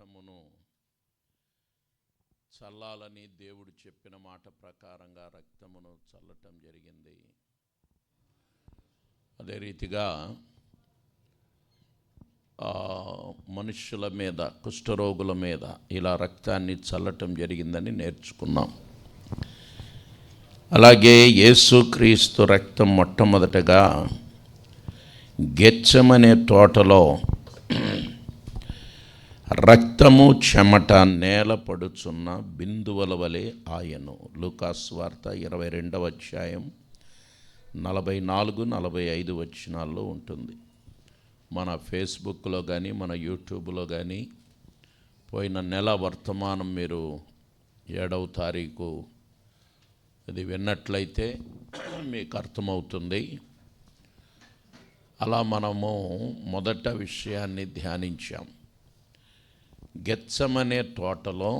రక్తమును చల్లాలని దేవుడు చెప్పిన మాట ప్రకారంగా రక్తమును చల్లటం జరిగింది. అదే రీతిగా మనుష్యుల మీద, కుష్ఠరోగుల మీద ఇలా రక్తాన్ని చల్లటం జరిగిందని నేర్చుకున్నాం. అలాగే యేసుక్రీస్తు రక్తం మొట్టమొదటగా గెత్సెమనే తోటలో రక్తము చెమట నేల పడుచున్న బిందువుల వలె ఆయను. లూకాసు వార్త 22వ అధ్యాయం 44-45 వచనాల్లో ఉంటుంది. మన ఫేస్బుక్లో కానీ మన యూట్యూబ్లో కానీ పోయిన నెల వర్తమానం మీరు 7వ తారీఖు ఇది విన్నట్లయితే మీకు అర్థమవుతుంది. అలా మనము మొదట విషయాన్ని ధ్యానించాం. గెత్సెమనే తోటలో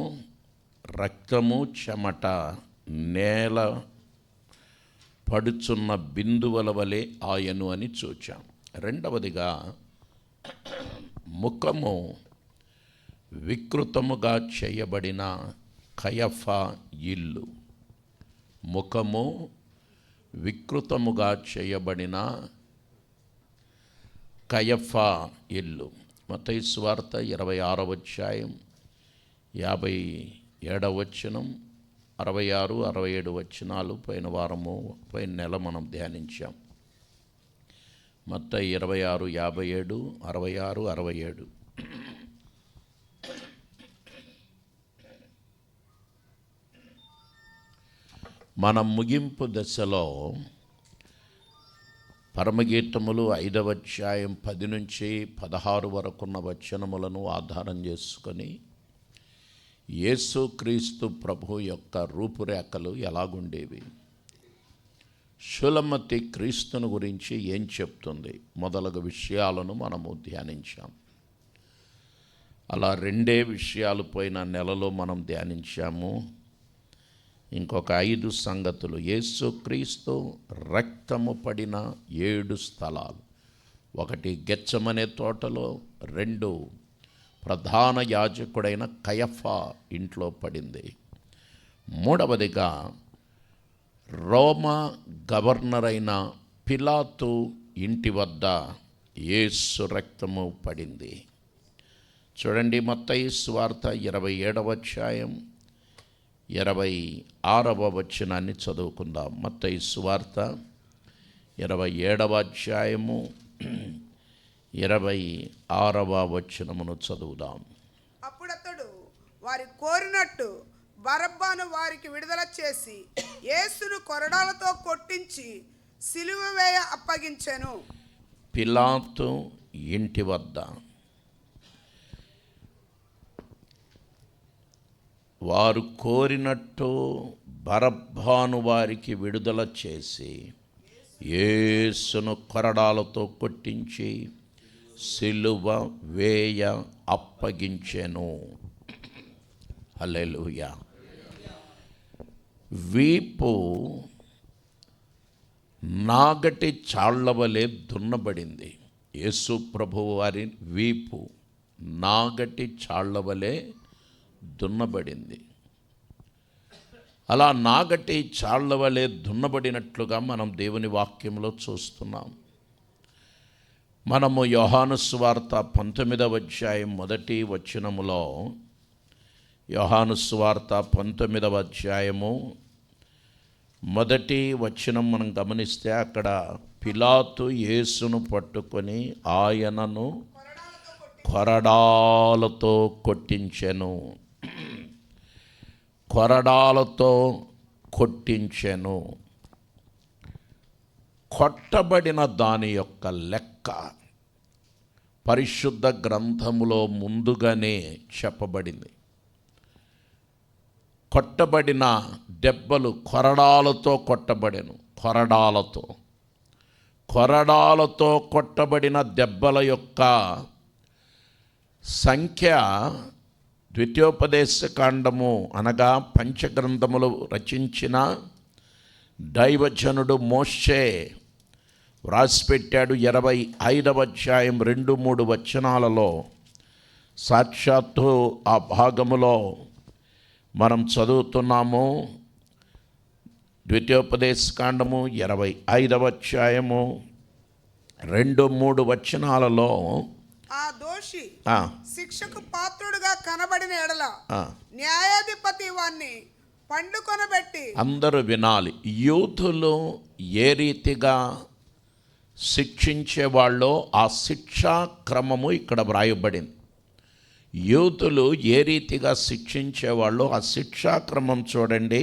రక్తము చెమట నేల పడుచున్న బిందువుల వలె ఆయను అని చూచాం. రెండవదిగా ముఖము వికృతముగా చేయబడిన కయఫా ఇల్లు. ముఖము వికృతముగా చేయబడిన కయఫా ఇల్లు. మత్తయి సువార్త 26వ అధ్యాయం 57వ వచనం, 66-67 వచనాలు పోయిన నెల మనం ధ్యానించాం. మత్తయి 26, 57, 66, 67. మన ముగింపు దశలో పరమగీతములు 5వ అధ్యాయం 10-16 వరకున్న వచనములను ఆధారం చేసుకొని యేసుక్రీస్తు ప్రభు యొక్క రూపురేఖలు ఎలాగుండేవి, షులమతి క్రీస్తుని గురించి ఏం చెప్తుంది మొదలగు విషయాలను మనము ధ్యానించాం. అలా 2 విషయాలు పోయిన నెలలో మనం ధ్యానించాము. ఇంకొక 5 సంగతులు. యేసుక్రీస్తు రక్తము పడిన 7 స్థలాలు. 1 గెత్సెమనే తోటలో, 2 ప్రధాన యాజకుడైన కయఫా ఇంట్లో పడింది, 3వదిగా రోమా గవర్నర్ అయిన పిలాతు ఇంటి వద్ద యేసు రక్తము పడింది. చూడండి, మత్తయి సువార్త 27వ అధ్యాయం 26వ వచనాన్ని చదువుకుందాం. మత్తయి సువార్త 27వ అధ్యాయము 26వ వచనమును చదువుదాం. అప్పుడతడు వారి కోరినట్టు బరబ్బను వారికి విడుదల చేసి యేసును కొరడాలతో కొట్టించి సిలువ వేయ అప్పగించెను. పిలాతు ఇంటి వద్ద వారు కోరినట్టు బరబ్బను వారికి విడుదల చేసి యేసును కొరడాలతో కొట్టించి సిలువ వేయ అప్పగించెను. హల్లెలూయా. వీపు నాగటి చాళ్ల వలె దున్నబడింది. యేసు ప్రభువు వారి వీపు నాగటి చాళ్ల వలె దున్నబడింది. అలా నాగటి చాళ్ల వలె దున్నబడినట్లుగా మనం దేవుని వాక్యంలో చూస్తున్నాం. మనము యోహాను సువార్త 19వ అధ్యాయం 1వ వచనములో, యోహాను సువార్త 19వ అధ్యాయము 1వ వచనం మనం గమనిస్తే అక్కడ పిలాతు యేసును పట్టుకొని ఆయనను కొరడాలతో కొట్టించెను. కొరడాలతో కొట్టించెను. కొట్టబడిన దాని యొక్క లెక్క పరిశుద్ధ గ్రంథములో ముందుగానే చెప్పబడింది. కొట్టబడిన దెబ్బలు కొరడాలతో కొట్టబడెను. కొరడాలతో కొట్టబడిన దెబ్బల యొక్క సంఖ్య ద్వితీయోపదేశకాండము అనగా పంచగ్రంథములు రచించిన దైవజనుడు మోషే వ్రాసిపెట్టాడు. 25వ అధ్యాయం 2-3 వచనాలలో సాక్షాత్తు ఆ భాగములో మనం చదువుతున్నాము. ద్వితీయోపదేశకాండము 25వ అధ్యాయము 2-3 వచనాలలో ఆ దోషి ఆ, శిక్షకు పాత్రుడుగా కనబడిన ఎడల ఆ, న్యాయాధిపతి వాణ్ణి పండుకొనబెట్టి అందరూ వినాలి. యూతులు ఏ రీతిగా శిక్షించేవాళ్ళో ఆ శిక్షా క్రమము ఇక్కడ వ్రాయబడింది. యూతులు ఏ రీతిగా శిక్షించేవాళ్ళో ఆ శిక్షా క్రమం చూడండి.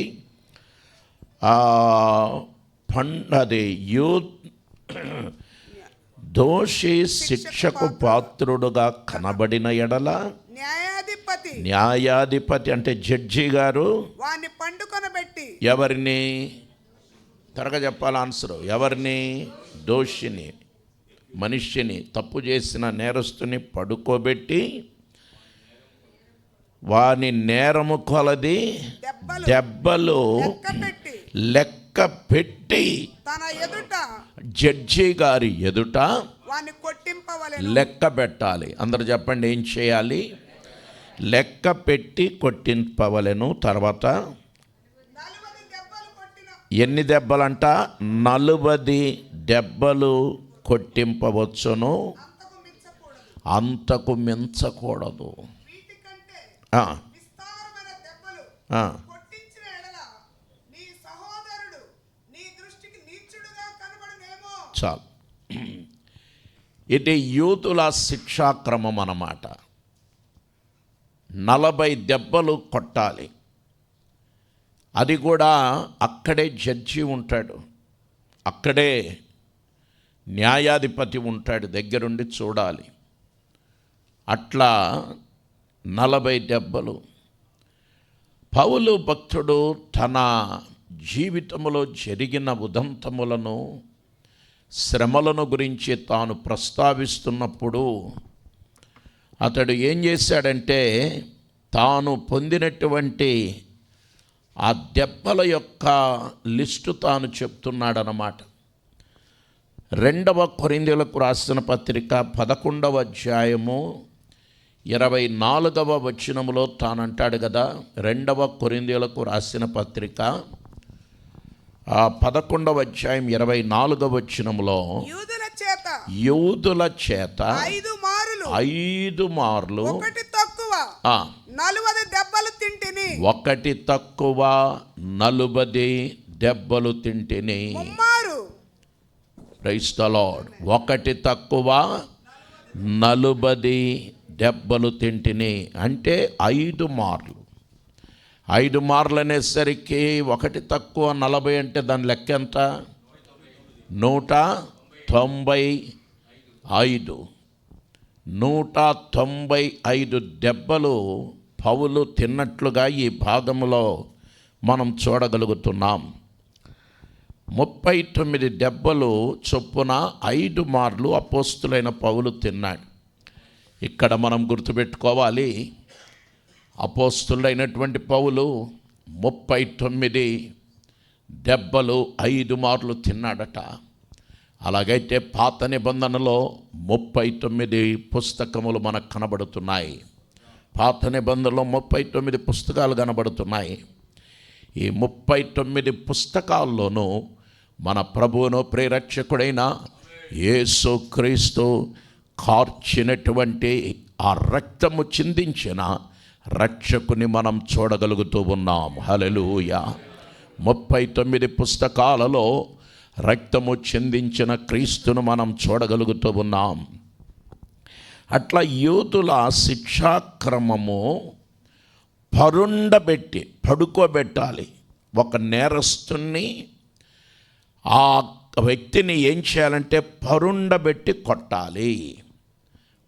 అది దోషి శిక్షకు పాత్రుడుగా కనబడిన ఎడల న్యాయాధిపతి అంటే జడ్జి గారు వాణ్ణి పండుకొనబెట్టి ఎవరిని త్వరగా చెప్పాలి ఆన్సరు, ఎవరిని? దోషిని, మనిషిని, తప్పు చేసిన నేరస్తుని పడుకోబెట్టి వాని నేరము కొలది దెబ్బలు లెక్క పెట్టి తన ఎదుట జడ్జి గారి ఎదుట వాణ్ణి కొట్టింపవలెను. లెక్క పెట్టాలి. అందరూ చెప్పండి, ఏం చేయాలి? లెక్క పెట్టి కొట్టింపవలెను. తర్వాత 40 దెబ్బలు కొట్టిన ఎన్ని దెబ్బలంట? 40 దెబ్బలు కొట్టింపవచ్చును, అంతకు మించకూడదు. వీటికంటే ఆ, విస్తారమైన దెబ్బలు ఆ, కొట్టించిన ఎడల నీ సహోదరుడు నీ దృష్టికి నీచుడుగా కనబడునేమో. చాలు. ఇది యూతుల శిక్షాక్రమం అన్నమాట. 40 దెబ్బలు కొట్టాలి. అది కూడా అక్కడే జడ్జి ఉంటాడు, అక్కడే న్యాయాధిపతి ఉంటాడు, దగ్గరుండి చూడాలి. అట్లా 40 దెబ్బలు. పౌలు భక్తుడు తన జీవితంలో జరిగిన ఉదంతములను, శ్రమలను గురించి తాను ప్రస్తావిస్తున్నప్పుడు అతడు ఏం చేశాడంటే తాను పొందినటువంటి ఆ దెబ్బల యొక్క లిస్టు తాను చెప్తున్నాడనమాట. 2వ కొరింథీయులకు రాసిన పత్రిక 11వ అధ్యాయము 24వ వచనములో తానంటాడు కదా. 2వ కొరింథీయులకు రాసిన పత్రిక 11వ అధ్యాయం 24వ వచనములో యూదుల చేత 5 మార్లు ఒకటి తక్కువ 40 దెబ్బలు తింటిని. ఒకటి తక్కువ 40 దెబ్బలు తింటిని. Praise the lord. ఒకటి తక్కువ 40 దెబ్బలు తింటిని అంటే 5 మార్లు. 5 మార్లు అనేసరికి ఒకటి తక్కువ 40 అంటే దాని లెక్క ఎంత? 195. 195 దెబ్బలు పౌలు తిన్నట్లుగా ఈ భాగంలో మనం చూడగలుగుతున్నాం. 39 దెబ్బలు చొప్పున 5 మార్లు అపోస్తులైన పౌలు తిన్నాడు. ఇక్కడ మనం గుర్తుపెట్టుకోవాలి, అపోస్తులైనటువంటి పౌలు 39 దెబ్బలు 5 మార్లు తిన్నాడట. అలాగైతే పాత నిబంధనలో 39 పుస్తకములు మనకు కనబడుతున్నాయి. పాత నిబంధనలో 39 పుస్తకాలు కనబడుతున్నాయి. ఈ 39 పుస్తకాల్లోనూ మన ప్రభువును ప్రేరక్షకుడైన యేసుక్రీస్తు కార్చినటువంటి ఆ రక్తము చిందించిన రక్షకుని మనం చూడగలుగుతూ ఉన్నాం. హల్లెలూయా. 39 పుస్తకాలలో రక్తము చిందించిన క్రీస్తును మనం చూడగలుగుతూ ఉన్నాం. అట్లా యూదుల శిక్షాక్రమము పడుకోబెట్టాలి. ఒక నేరస్తుని ఆ వ్యక్తిని ఏం చేయాలంటే పరుండబెట్టి కొట్టాలి,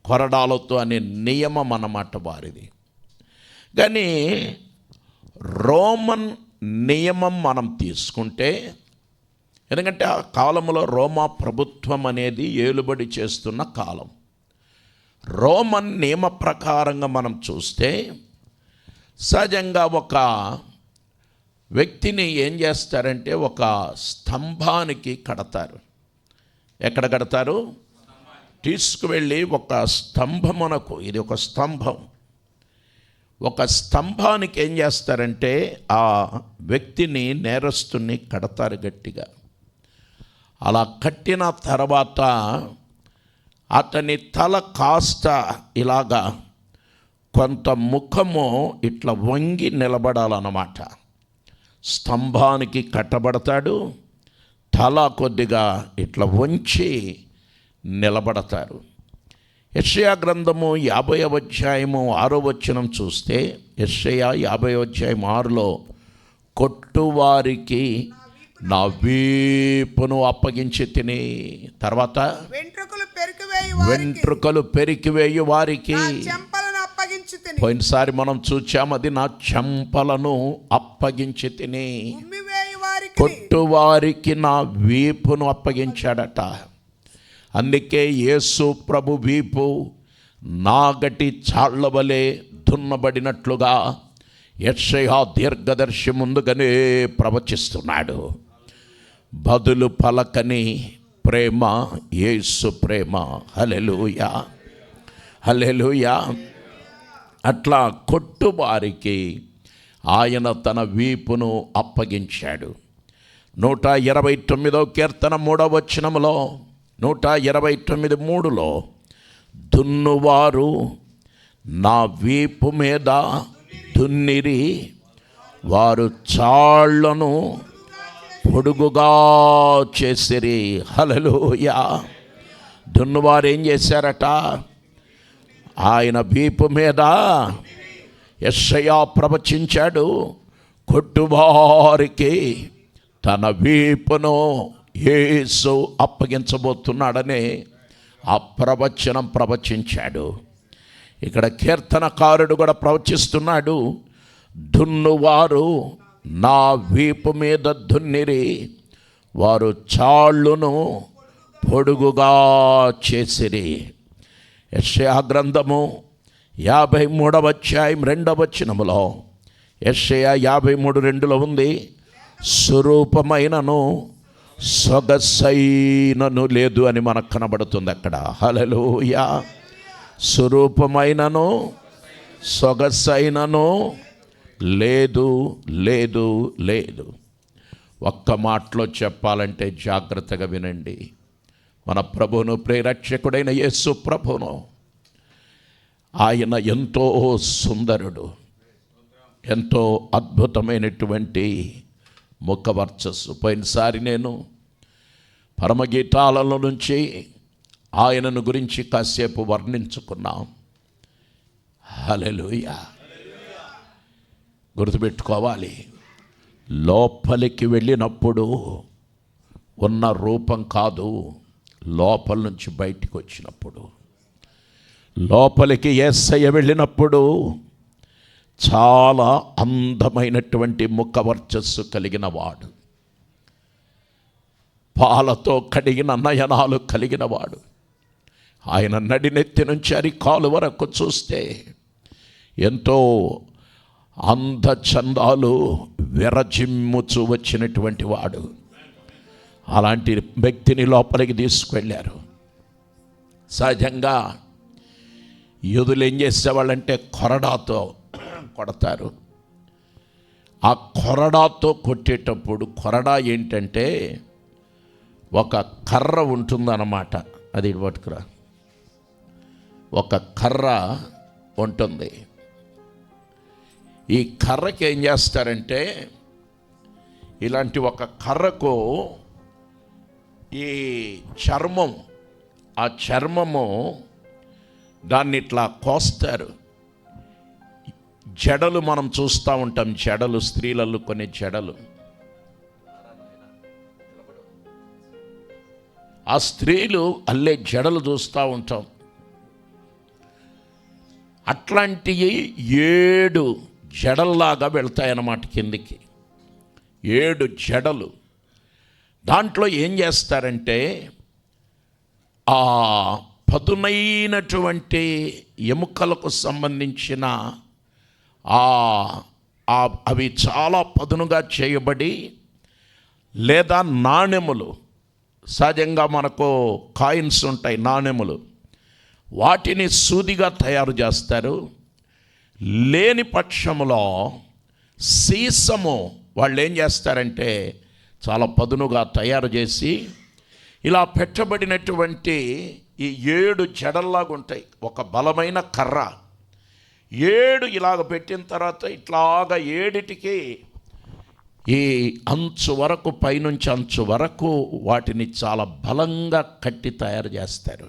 కొరడాలతో అనే నియమం అన్నమాట వారిది. కానీ రోమన్ నియమం మనం తీసుకుంటే, ఎందుకంటే ఆ కాలంలో రోమా ప్రభుత్వం అనేది ఏలుబడి చేస్తున్న కాలం. రోమన్ నియమ ప్రకారంగా మనం చూస్తే సహజంగా ఒక వ్యక్తిని ఏం చేస్తారంటే ఒక స్తంభానికి కడతారు. ఎక్కడ కడతారు? తీసుకువెళ్ళి ఒక స్తంభమునకు, ఇది ఒక స్తంభం, ఒక స్తంభానికి ఏం చేస్తారంటే ఆ వ్యక్తిని, నేరస్తుని కడతారు గట్టిగా. అలా కట్టిన తర్వాత అతని తల కాస్త ఇలాగా కొంత ముఖము ఇట్లా వంగి నిలబడాలన్నమాట. స్తంభానికి కట్టబడతాడు, తల కొద్దిగా ఇట్లా వంచి నిలబడతారు. యెషయా గ్రంథము 50వ అధ్యాయము 6వ వచనం చూస్తే, యెషయా 50వ అధ్యాయం 6లో కొట్టువారికి నా వీపును అప్పగించి తిని, తర్వాత వెంట్రుకలు పెరికివేయు వారికి పోయినసారి మనం చూచాం, అది నా చెంపలను అప్పగించి తిని. కొట్టువారికి నా వీపును అప్పగించాడట. అందుకే యేసు ప్రభు వీపు నాగటి చాళ్ల వలె దున్నబడినట్లుగా యెషయా దీర్ఘదర్శి ముందుగానే ప్రవచిస్తున్నాడు. బదులు పలకని ప్రేమ యేసు ప్రేమ. హల్లెలూయా, హల్లెలూయా. అట్లా కొట్టువారికి ఆయన తన వీపును అప్పగించాడు. 129వ కీర్తన 3వ వచనములో, 129:3లో, దున్నువారు నా వీపు మీద దున్నిరి, వారు చాళ్లను పొడుగుగా చేసిరి. హల్లెలూయా. దున్నువారు ఏం చేశారట? ఆయన వీపు మీద యెషయా ప్రవచించాడు, కొట్టువారికి తన వీపును యేసు అప్పగించబోతున్నాడని ఆ ప్రవచనం ప్రవచించాడు. ఇక్కడ కీర్తనకారుడు కూడా ప్రవచిస్తున్నాడు, దున్నువారు నా వీపు మీద దున్నిరి, వారు చాళ్ళును పొడుగుగా చేసిరి. యెషయా గ్రంథము 53వ అధ్యాయం 2వ వచనములో, యెషయా 53:2లో ఉంది, స్వరూపమైనను సొగసైనను లేదు అని మనకు కనబడుతుంది అక్కడ. హల్లెలూయా. స్వరూపమైనను సొగసైనను లేదు, లేదు, లేదు. ఒక్క మాటలో చెప్పాలంటే జాగ్రత్తగా వినండి. మన ప్రభువును, ప్రియరక్షకుడైన యేసు ప్రభువును, ఆయన ఎంతో సుందరుడు, ఎంతో అద్భుతమైనటువంటి ముఖవర్చస్సు. పోయినసారి నేను పరమగీతాలలో నుంచి ఆయనను గురించి కాసేపు వర్ణించుకున్నాం. హల్లెలూయా. గుర్తుపెట్టుకోవాలి, లోపలికి వెళ్ళినప్పుడు ఉన్న రూపం కాదు, లోపల నుంచి బయటికి వచ్చినప్పుడు. లోపలికి యేసయ్య వెళ్ళినప్పుడు చాలా అందమైనటువంటి ముఖవర్చస్సు కలిగిన వాడు, పాలతో కడిగిన నయనాలు కలిగిన వాడు. ఆయన నడినెత్తి నుంచి అరికాలు వరకు చూస్తే ఎంతో అందచందాలు విరజిమ్ముచు వచ్చినటువంటి వాడు. అలాంటి వ్యక్తిని లోపలికి తీసుకువెళ్ళారు. సహజంగా యూదులు ఏం చేసేవాళ్ళంటే కొరడాతో కొడతారు. ఆ కొరడాతో కొట్టేటప్పుడు, కొరడా ఏంటంటే ఒక కర్ర ఉంటుందన్నమాట. అది పట్టుకురా, ఒక కర్ర ఉంటుంది. ఈ కర్రకి ఏం చేస్తారంటే, ఇలాంటి ఒక కర్రకు ఈ చర్మం, ఆ చర్మము దాన్ని ఇట్లా కోస్తారు. జడలు మనం చూస్తూ ఉంటాం, జడలు, స్త్రీలలో కొన్ని జడలు. ఆ స్త్రీలు అల్లే జడలు చూస్తూ ఉంటాం. అట్లాంటివి 7 జడల్లాగా వెళ్తాయన్నమాట కిందికి. 7 జడలు. దాంట్లో ఏం చేస్తారంటే, ఆ పదునైనటువంటి ఎముకలకు సంబంధించిన అవి చాలా పదునుగా చేయబడి, లేదా నాణెములు, సహజంగా మనకు కాయిన్స్ ఉంటాయి, నాణెములు, వాటిని సూదిగా తయారు చేస్తారు. లేని పక్షంలో సీసము వాళ్ళు ఏం చేస్తారంటే చాలా పదునుగా తయారు చేసి ఇలా పెట్టబడినటువంటి ఈ 7 జడల్లాగా ఉంటాయి. ఒక బలమైన కర్ర 7 ఇలాగ పెట్టిన తర్వాత ఇట్లాగా 7టికి ఈ అంచు వరకు, పైనుంచి అంచు వరకు వాటిని చాలా బలంగా కట్టి తయారు చేస్తారు.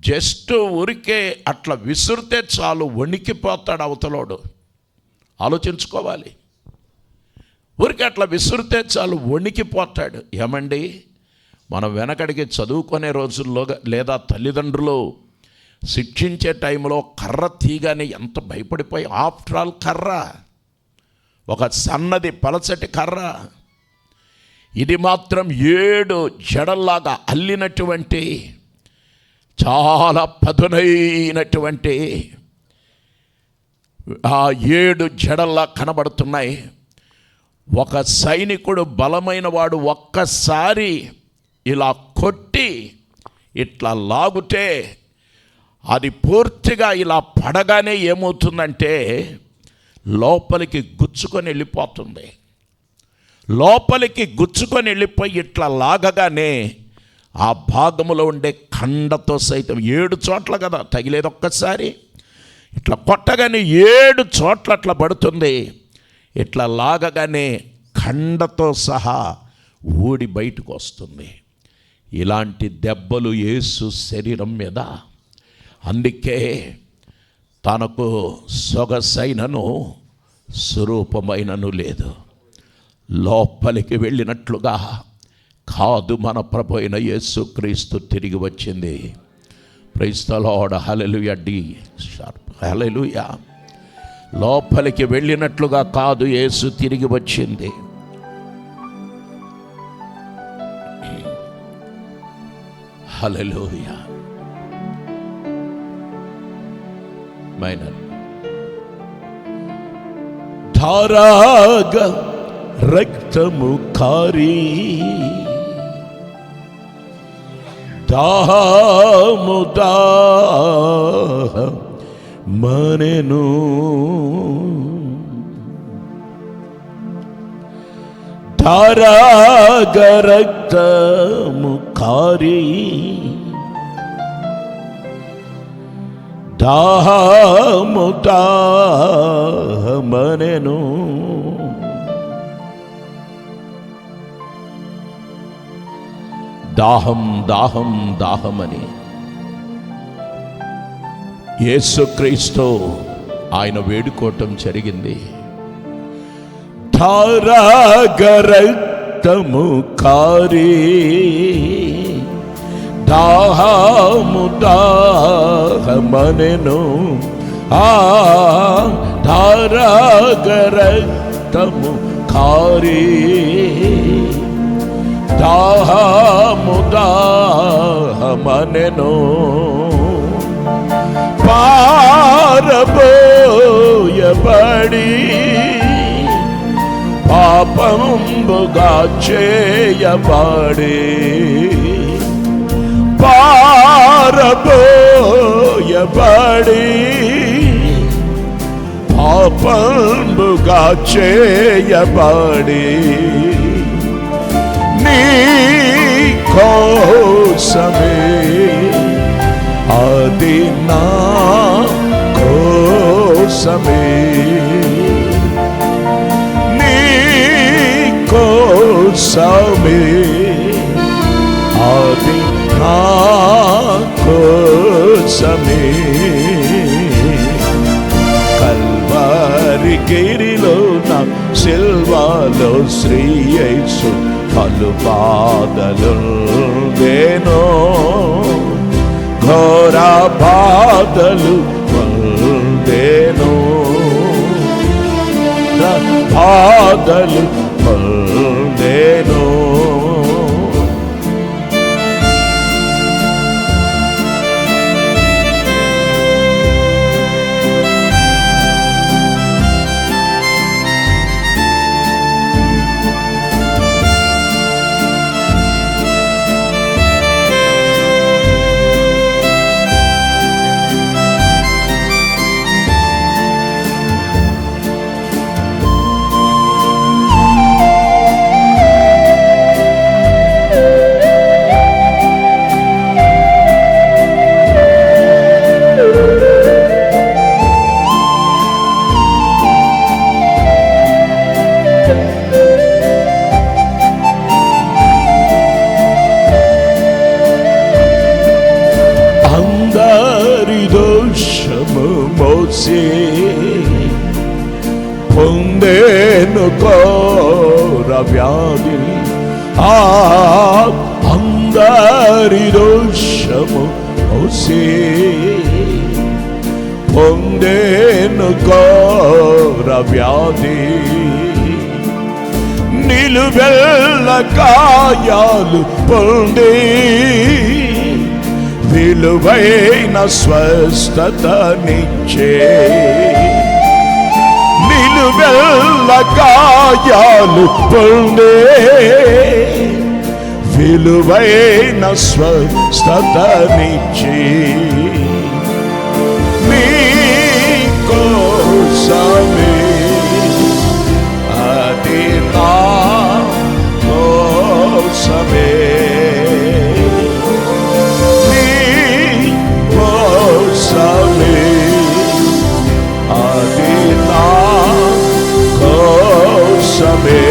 జస్ట్ ఊరికే అట్లా విసురితే చాలు వణికిపోతాడు అవతలోడు. ఆలోచించుకోవాలి. ఊరికే అట్లా విసురితే చాలు వణికిపోతాడు. ఏమండి, మనం వెనకడికి చదువుకునే రోజుల్లో లేదా తల్లిదండ్రులు శిక్షించే టైంలో కర్ర తీగానే ఎంత భయపడిపోయి, ఆఫ్టర్ ఆల్ కర్ర, ఒక సన్నది పలచటి కర్ర, ఇది మాత్రం 7 జడల్లాగా అల్లినటువంటి చాలా పదునైనటువంటి ఆ 7 జడల్లా కనబడుతున్నాయి. ఒక సైనికుడు బలమైన వాడు ఒక్కసారి ఇలా కొట్టి ఇట్లా లాగితే అది పూర్తిగా ఇలా పడగానే ఏమవుతుందంటే లోపలికి గుచ్చుకొని వెళ్ళిపోతుంది. లోపలికి గుచ్చుకొని వెళ్ళిపోయి ఇట్లా లాగగానే ఆ భాగములో ఉండే ఖండతో సైతం 7 చోట్ల కదా తగిలేది, ఒక్కసారి ఇట్లా కొట్టగానే 7 చోట్ల అట్లా పడుతుంది. ఇట్లా లాగగానే ఖండతో సహా ఊడి బయటకు వస్తుంది. ఇలాంటి దెబ్బలు యేసు శరీరం మీద. అందుకే తనకు సొగసైనను స్వరూపమైనను లేదు, లోపలికి వెళ్ళినట్లుగా కాదు మన ప్రభు అయిన యేసుక్రీస్తు తిరిగి వచ్చింది. Praise the lord. Hallelujah. D sharp. Hallelujah. లోపలికి వెళ్ళినట్లుగా కాదు యేసు తిరిగి వచ్చింది. హల్లెలూయా. మైనర్ ధారాగా రక్తము కారి దాహము మనెను, ధారాగా రక్తము కారి దాహము మనెను. దాహం దాహం దాహమని యేసుక్రీస్తు ఆయన వేడుకోవటం జరిగింది. ధారాగా రక్తము కారి దాహము దాహమనెను. ధారాగా రక్తము కారి దాహము దాహమనెను. పారబోయబడి పాపంబుగా చేయబడి, పారబోయబడి పాపంబుగా చేయబడి నీ కోసమే అది నా కోసమే, నీ కోసమే అది నా కోసమే. కల్వరి గిరిలో నా సిల్వాలో శ్రీ యేసు పలు బాధలు దేనో, ఘోర బాధలు దేనో, బాధలు దేనో. పొందేను ఘోర వ్యాధి, అందరి దోషము మోసే పొందేను ఘోర వ్యాధి, నిలువెల్ల గాయాలు పొందే విలువైన స్వస్థతనిచ్చే, నిలువెల్ల గాయాలు పొందే విలువైన స్వస్థతనిచ్చే, నీ కోసమే అది నా కోసమే, నీ కోసమే అది నా కోసమే,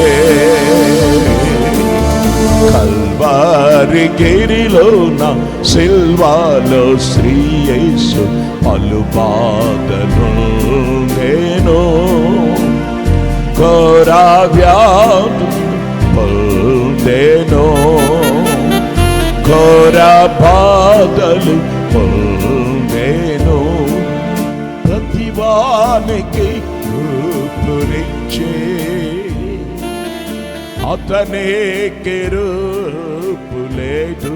కల్వారి గిరిలో నా సిల్వాలో శ్రీ యేసు పలు బాధలు నేను ఘోర వ్యాధి పొందెను, ఘోర బాధలు పొందెను, ప్రతివానికి రూపునిచ్చే అతనికి రూపు లేదు,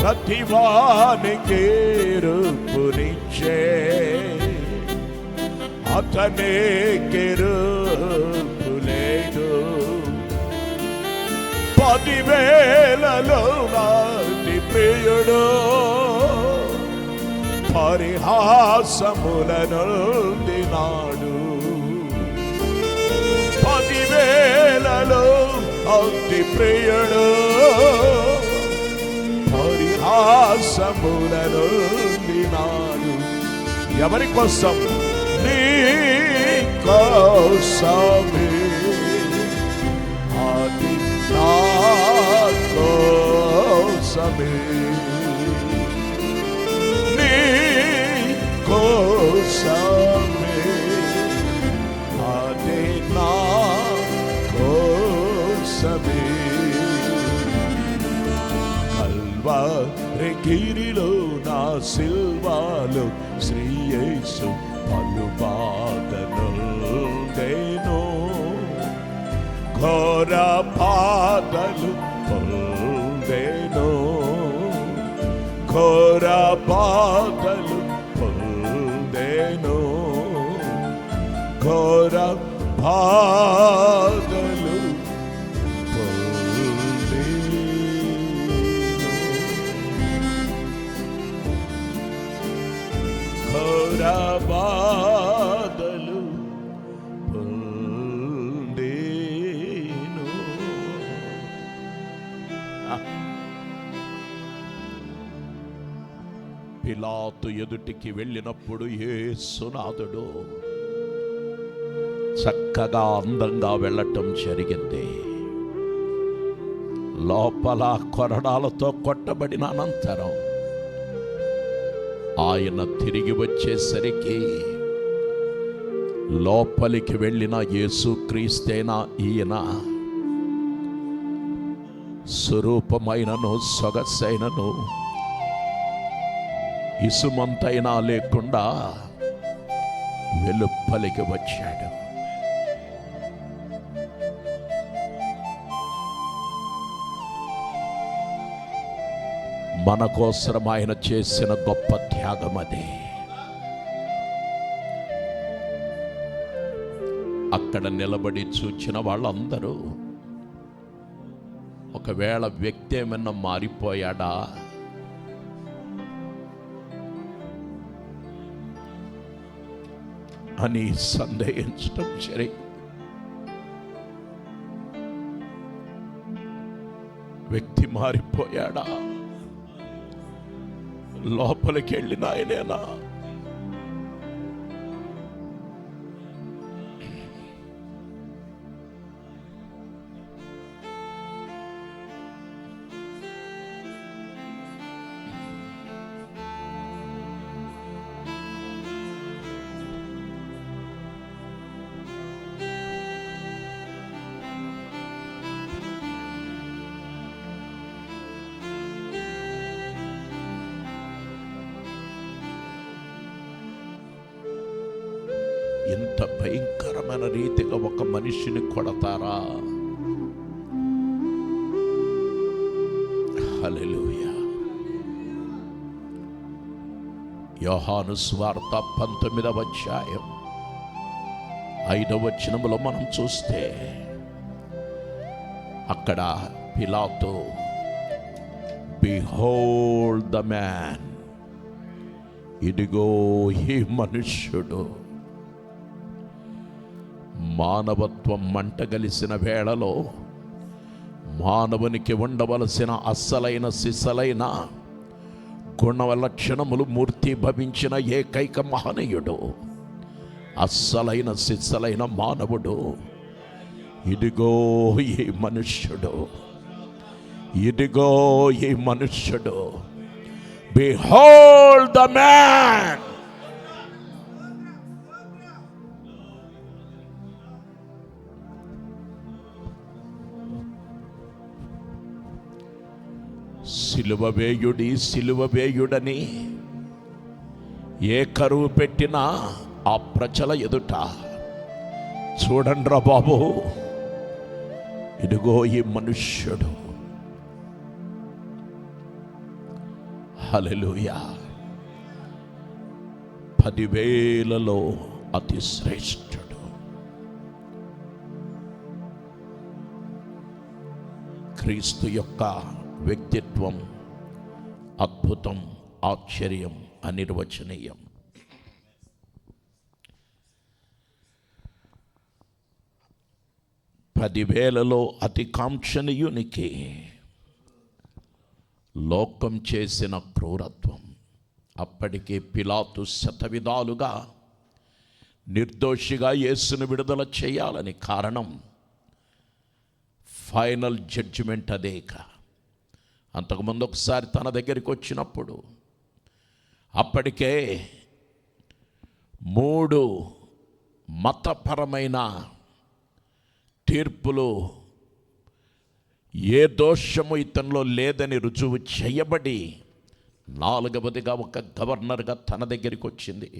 ప్రతివానికి రూపునిచ్చే అతనికి రూపు లేదు, 10,000లలో నాటి ప్రియుడు పరిహాసములను దినాడు, 10,000లలో అతి ప్రియుడు పరిహాసములను దినాడు, ఎవరి కోసం? నీ కోసమే అది నా కోసమే, నీ కోసమే అది నా కోసమే, కల్వారి గిరిలో నా సిల్వాలో శ్రీ యేసు పలు బాధలు నేను ఘోర బాధలు పొందెను, ఘోర బాధలు పొందెను, ఘోర బాధలు పొందెను, ఘోర బాధలు పొందెను. పిలాతు ఎదుటికి వెళ్ళినప్పుడు యేసునాథుడు చక్కగా అందంగా వెళ్ళటం జరిగింది. లోపల కొరడాలతో కొట్టబడిన అనంతరం ఆయన తిరిగి వచ్చేసరికి లోపలికి వెళ్ళిన యేసుక్రీస్తైన ఈయన స్వరూపమైనను సొగసైనను ఇసుమంతైనా లేకుండా వెలుపలికి వచ్చాడు. మన కోసం ఆయన చేసిన గొప్ప త్యాగం అదే. అక్కడ నిలబడి చూచిన వాళ్ళందరూ ఒకవేళ వ్యక్తి ఏమన్నా మారిపోయాడా అని సందేహించడం జరిగింది. వ్యక్తి మారిపోయాడా, లోపలికి వెళ్ళిన ఆయనేనా? ఇంత భయంకరమైన రీతిగా ఒక మనిషిని కొడతారా? హల్లెలూయా. యోహాను సువార్త 19వ అధ్యాయం 5వ వచనములో మనం చూస్తే అక్కడ పిలాతు, బిహోల్డ్ ద మ్యాన్, ఇదిగో ఈ మనుష్యుడు. మానవత్వం మంటగలిసిన వేళలో మానవునికి ఉండవలసిన అస్సలైన సిసలైన గుణలక్షణములు మూర్తి భవించిన ఏకైక మహనీయుడు, అస్సలైన సిస్సలైన మానవుడు, ఇదిగో ఈ మనుష్యుడు, ఇదిగో ఈ మనుష్యుడు. Behold the man. సిలువ వేయుడి, సిలువ వేయుడని ఏ కరువు పెట్టినా ఆ ప్రజల ఎదుట, చూడండ్రా బాబు, ఇదిగో ఈ మనుష్యుడు. హల్లెలూయా. 10,000లో అతి శ్రేష్ఠుడు. క్రీస్తు యొక్క వ్యక్తిత్వం అద్భుతం, ఆశ్చర్యం, అనిర్వచనీయం. పదివేలలో అతి కాంక్షణీయునికి లోకం చేసిన క్రూరత్వం. అప్పటికే పిలాతు శతవిధాలుగా నిర్దోషిగా యేసును విడుదల చేయాలని, కారణం ఫైనల్ జడ్జిమెంట్ అదేక. అంతకుముందు ఒకసారి తన దగ్గరికి వచ్చినప్పుడు అప్పటికే 3 మతపరమైన తీర్పులు, ఏ దోషము ఇతనిలో లేదని రుజువు చేయబడి 4వదిగా ఒక గవర్నర్గా తన దగ్గరికి వచ్చింది.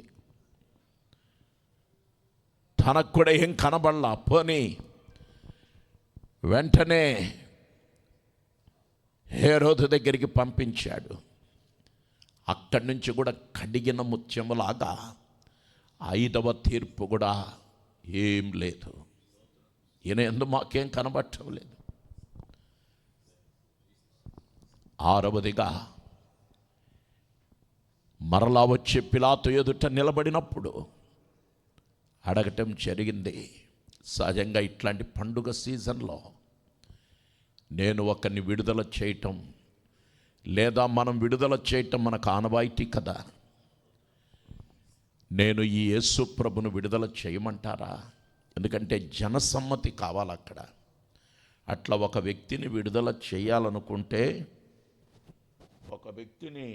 తనకు కూడా ఏం కనబడలా. పోనీ వెంటనే హేరోదు దగ్గరికి పంపించాడు. అక్కడి నుంచి కూడా కడిగిన ముత్యములాగా 5వ తీర్పు కూడా ఏం లేదు. ఈయన ఎందు మాకేం కనబడటం లేదు. 6వదిగా మరలా వచ్చి పిలాతు ఎదుట నిలబడినప్పుడు అడగటం జరిగింది. సహజంగా ఇట్లాంటి పండుగ సీజన్లో నేను ఒకరిని విడుదల చేయటం, లేదా మనం విడుదల చేయటం మనకు ఆనవాయితీ కదా. నేను ఈ యేసు ప్రభును విడుదల చేయమంటారా? ఎందుకంటే జనసమ్మతి కావాలి అక్కడ. అట్లా ఒక వ్యక్తిని విడుదల చేయాలనుకుంటే, ఒక వ్యక్తిని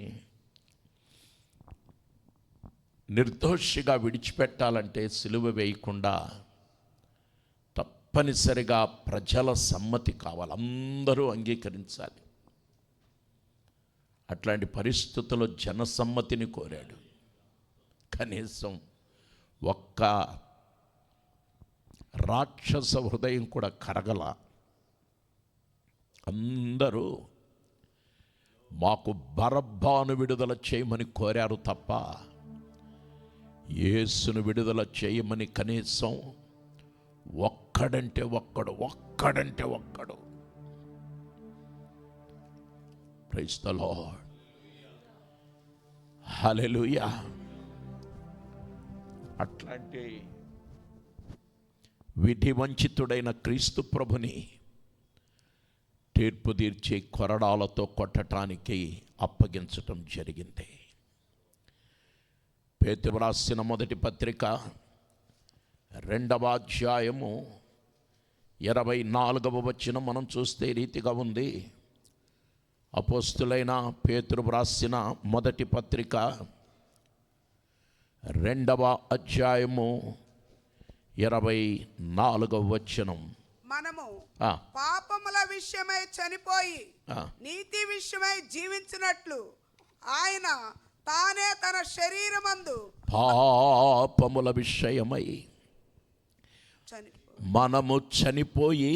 నిర్దోషిగా విడిచిపెట్టాలంటే సిలువ వేయకుండా తప్పనిసరిగా ప్రజల సమ్మతి కావాలి, అందరూ అంగీకరించాలి. అట్లాంటి పరిస్థితుల్లో జనసమ్మతిని కోరాడు. కనీసం ఒక్క రాక్షస హృదయం కూడా కరగల. అందరూ మాకు బరబ్బాను విడుదల చేయమని కోరారు తప్ప యేసును విడుదల చేయమని కనీసం ఒక్కడంటే ఒక్కడు. Praise the lord. హల్లెలూయా. అట్లాంటి విధి వంచితుడైన క్రీస్తు ప్రభుని తీర్పు తీర్చి కొరడాలతో కొట్టడానికి అప్పగించటం జరిగింది. పేతురు రాసిన మొదటి పత్రిక 2వ అధ్యాయము 24వ వచనం మనం చూస్తే రీతిగా ఉంది. అపోస్తులైన పేతురు రాసిన మొదటి పత్రిక 2వ అధ్యాయము 24వ వచనం. మనము పాపముల విషయమై చనిపోయి నీతి విషయమై జీవించినట్లు ఆయన తానే తన శరీరమందు పాపముల విషయమై చనిపో మనము చనిపోయి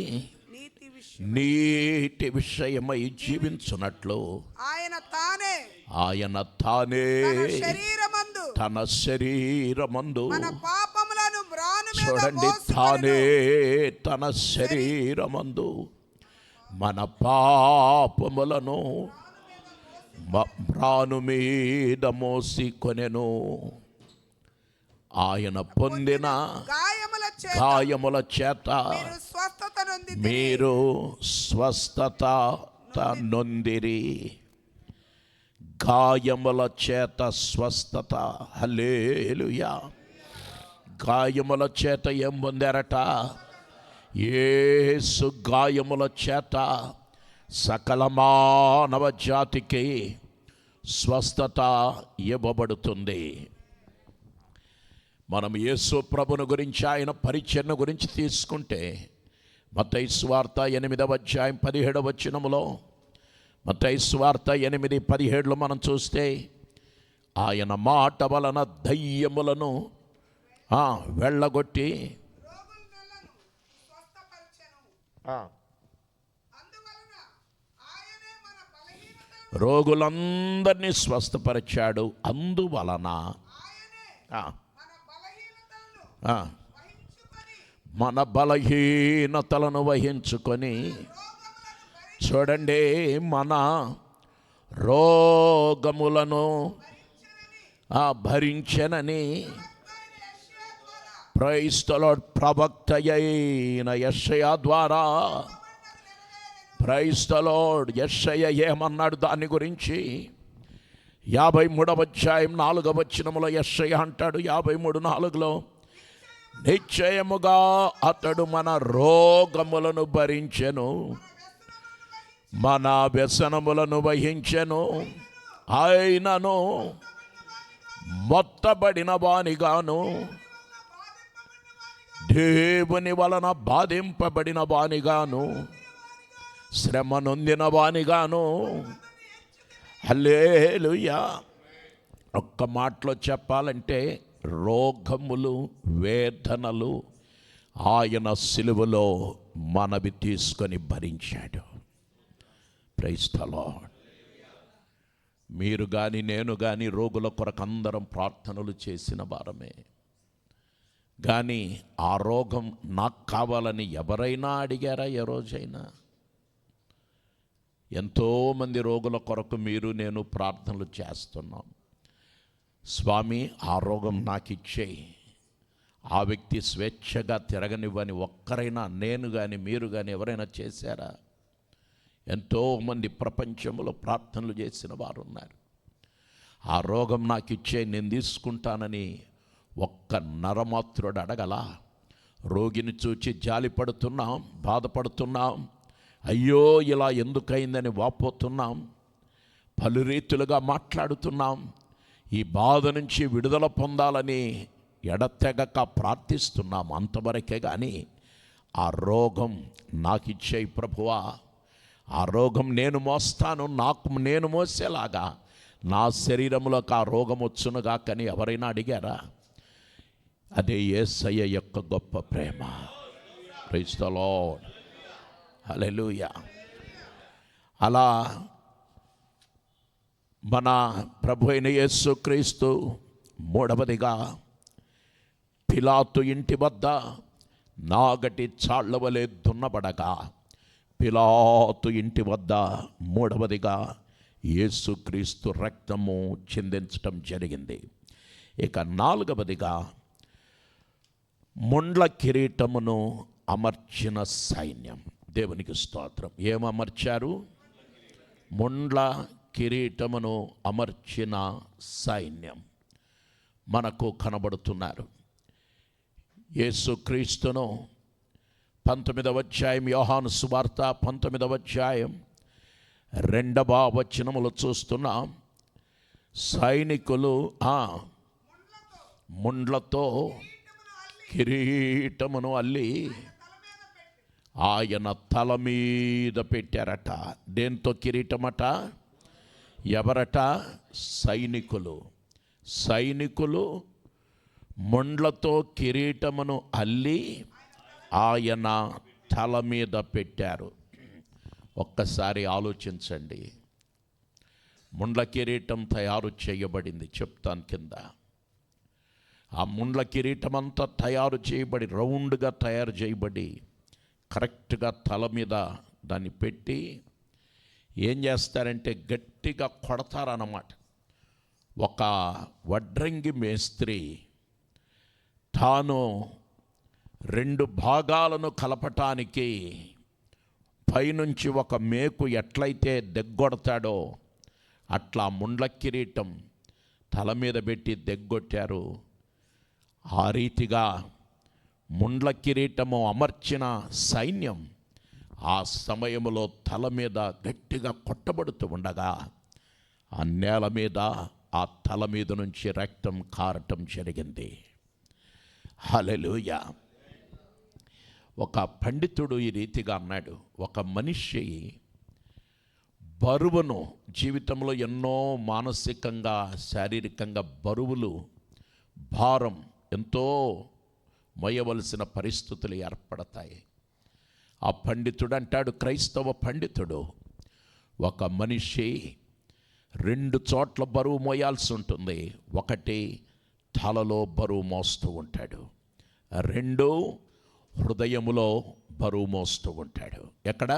నీతి నీటి విషయమై జీవించున్నట్లు ఆయన తానే తన శరీరమందు మన పాపములను మ్రాను మీద చూడండి, తానే తన శరీరమందు మన పాపములను మ్రాను మీద మోసికొనెను. ఆయన పొందిన గాయముల చేత మీరు స్వస్థత నొందిరి. గాయముల చేత స్వస్థత. హల్లెలూయా. గాయముల చేత ఏం పొందారట? యేసు గాయముల చేత సకల మానవ జాతికి స్వస్థత ఇవ్వబడుతుంది. మనం యేసు ప్రభుని గురించి, ఆయన పరిచర్య గురించి తీసుకుంటే మత్తయి సువార్త 8వ అధ్యాయం 17వ వచనములో, మత్తయి సువార్త 8:17 మనం చూస్తే, ఆయన మాట వలన దయ్యములను వెళ్ళగొట్టి రోగులందరినీ స్వస్థపరిచాడు. అందువలన మన బలహీనతలను వహించుకొని, చూడండి, మన రోగములను భరించెనని ప్రైజ్ ది లార్డ్ ప్రవక్త అయిన యెషయా ద్వారా, ప్రైజ్ ది లార్డ్, యెషయా ఏమన్నాడు దాని గురించి? 53వ అధ్యాయం 4వ వచనములో యెషయా అంటాడు, 53:4లో, నిశ్చయముగా అతడు మన రోగములను భరించెను, మన వ్యసనములను వహించెను, ఆయనను మొత్తబడిన వానిగాను, దేవుని వలన బాధింపబడిన వానిగాను, శ్రమ నొందిన వానిగాను. హల్లెలూయా. ఒక్క మాటలో చెప్పాలంటే, రోగములు, వేదనలు ఆయన సిలువలో మనవి తీసుకొని భరించాడు. Praise the lord. మీరు కానీ నేను కానీ రోగుల కొరకు అందరం ప్రార్థనలు చేసిన వారమే. కానీ ఆ రోగం నాకు కావాలని ఎవరైనా అడిగారా? ఏ రోజైనా? ఎంతోమంది రోగుల కొరకు మీరు నేను ప్రార్థనలు చేస్తున్నాం. స్వామి, ఆ రోగం నాకు ఇచ్చేయి, ఆ వ్యక్తి స్వేచ్ఛగా తిరగనివ్వని ఒక్కరైనా నేను కానీ మీరు కానీ ఎవరైనా చేశారా? ఎంతోమంది ప్రపంచంలో ప్రార్థనలు చేసిన వారు ఉన్నారు. ఆ రోగం నాకు ఇచ్చే, నేను తీసుకుంటానని ఒక్క నరమాత్రుడు అడగలా. రోగిని చూచి జాలిపడుతున్నాం, బాధపడుతున్నాం, అయ్యో ఇలా ఎందుకైందని వాపోతున్నాం, పలు రీతులుగా మాట్లాడుతున్నాం. ఈ బాధ నుంచి విడుదల పొందాలని ఎడతెగక ప్రార్థిస్తున్నాం. అంతవరకే కానీ ఆ రోగం నాకు ఇచ్చేయి ప్రభువా, ఆ రోగం నేను మోస్తాను, నాకు నేను మోసేలాగా నా శరీరంలోకి ఆ రోగం వచ్చునుగా కానీ ఎవరైనా అడిగారా? అదే యేసయ్య యొక్క గొప్ప ప్రేమ. Praise the lord. హల్లెలూయా. అలా మన ప్రభు అయిన యేసుక్రీస్తు మూడవదిగా పిలాతు ఇంటి వద్ద నాగటి చాళ్ల వలె దున్నబడగా, పిలాతు ఇంటి వద్ద మూడవదిగా యేసుక్రీస్తు రక్తము చిందించటం జరిగింది. ఇక నాలుగవదిగా ముండ్ల కిరీటమును అమర్చిన సైన్యం. దేవునికి స్తోత్రం. ఏమర్చారు? ముండ్ల కిరీటమును అమర్చిన సైన్యం మనకు కనబడుతున్నారు. యేసుక్రీస్తును 19వ అధ్యాయం, యోహాను సువార్త 19వ అధ్యాయం 2వ వచనములో చూస్తున్నాం. సైనికులు ముండ్లతో కిరీటమును అల్లి ఆయన తల మీద పెట్టారట. దేంతో కిరీటమట? ఎవరట? సైనికులు. సైనికులు ముండ్లతో కిరీటమును అల్లి ఆయన తల మీద పెట్టారు. ఒక్కసారి ఆలోచించండి. ముండ్ల కిరీటం తయారు చేయబడింది, చెప్తాను కింద. ఆ ముండ్ల కిరీటం అంతా తయారు చేయబడి, రౌండ్గా తయారు చేయబడి, కరెక్ట్గా తల మీద దాన్ని పెట్టి ఏం చేస్తారంటే గట్టిగా కొడతారన్నమాట. ఒక వడ్రంగి మేస్త్రి తాను 2 భాగాలను కలపటానికి పైనుంచి ఒక మేకు ఎట్లయితే దెగ్గొడతాడో అట్లా ముండ్ల కిరీటం తల మీద పెట్టి దెగ్గొట్టారు. ఆ రీతిగా ముండ్ల కిరీటము అమర్చిన సైన్యం ఆ సమయంలో తల మీద గట్టిగా కొట్టబడుతూ ఉండగా ఆ నేల మీద, ఆ తల మీద నుంచి రక్తం కారటం జరిగింది. హల్లెలూయా. ఒక పండితుడు ఈ రీతిగా అన్నాడు, ఒక మనిషి బరువును, జీవితంలో ఎన్నో మానసికంగా, శారీరకంగా బరువులు, భారం ఎంతో మోయవలసిన పరిస్థితులు ఏర్పడతాయి. ఆ పండితుడు అంటాడు, క్రైస్తవ పండితుడు, ఒక మనిషి 2 చోట్ల బరువు మోయాల్సి ఉంటుంది. ఒకటి తలలో బరువు మోస్తూ ఉంటాడు, 2 హృదయములో బరువు మోస్తూ ఉంటాడు. ఎక్కడ?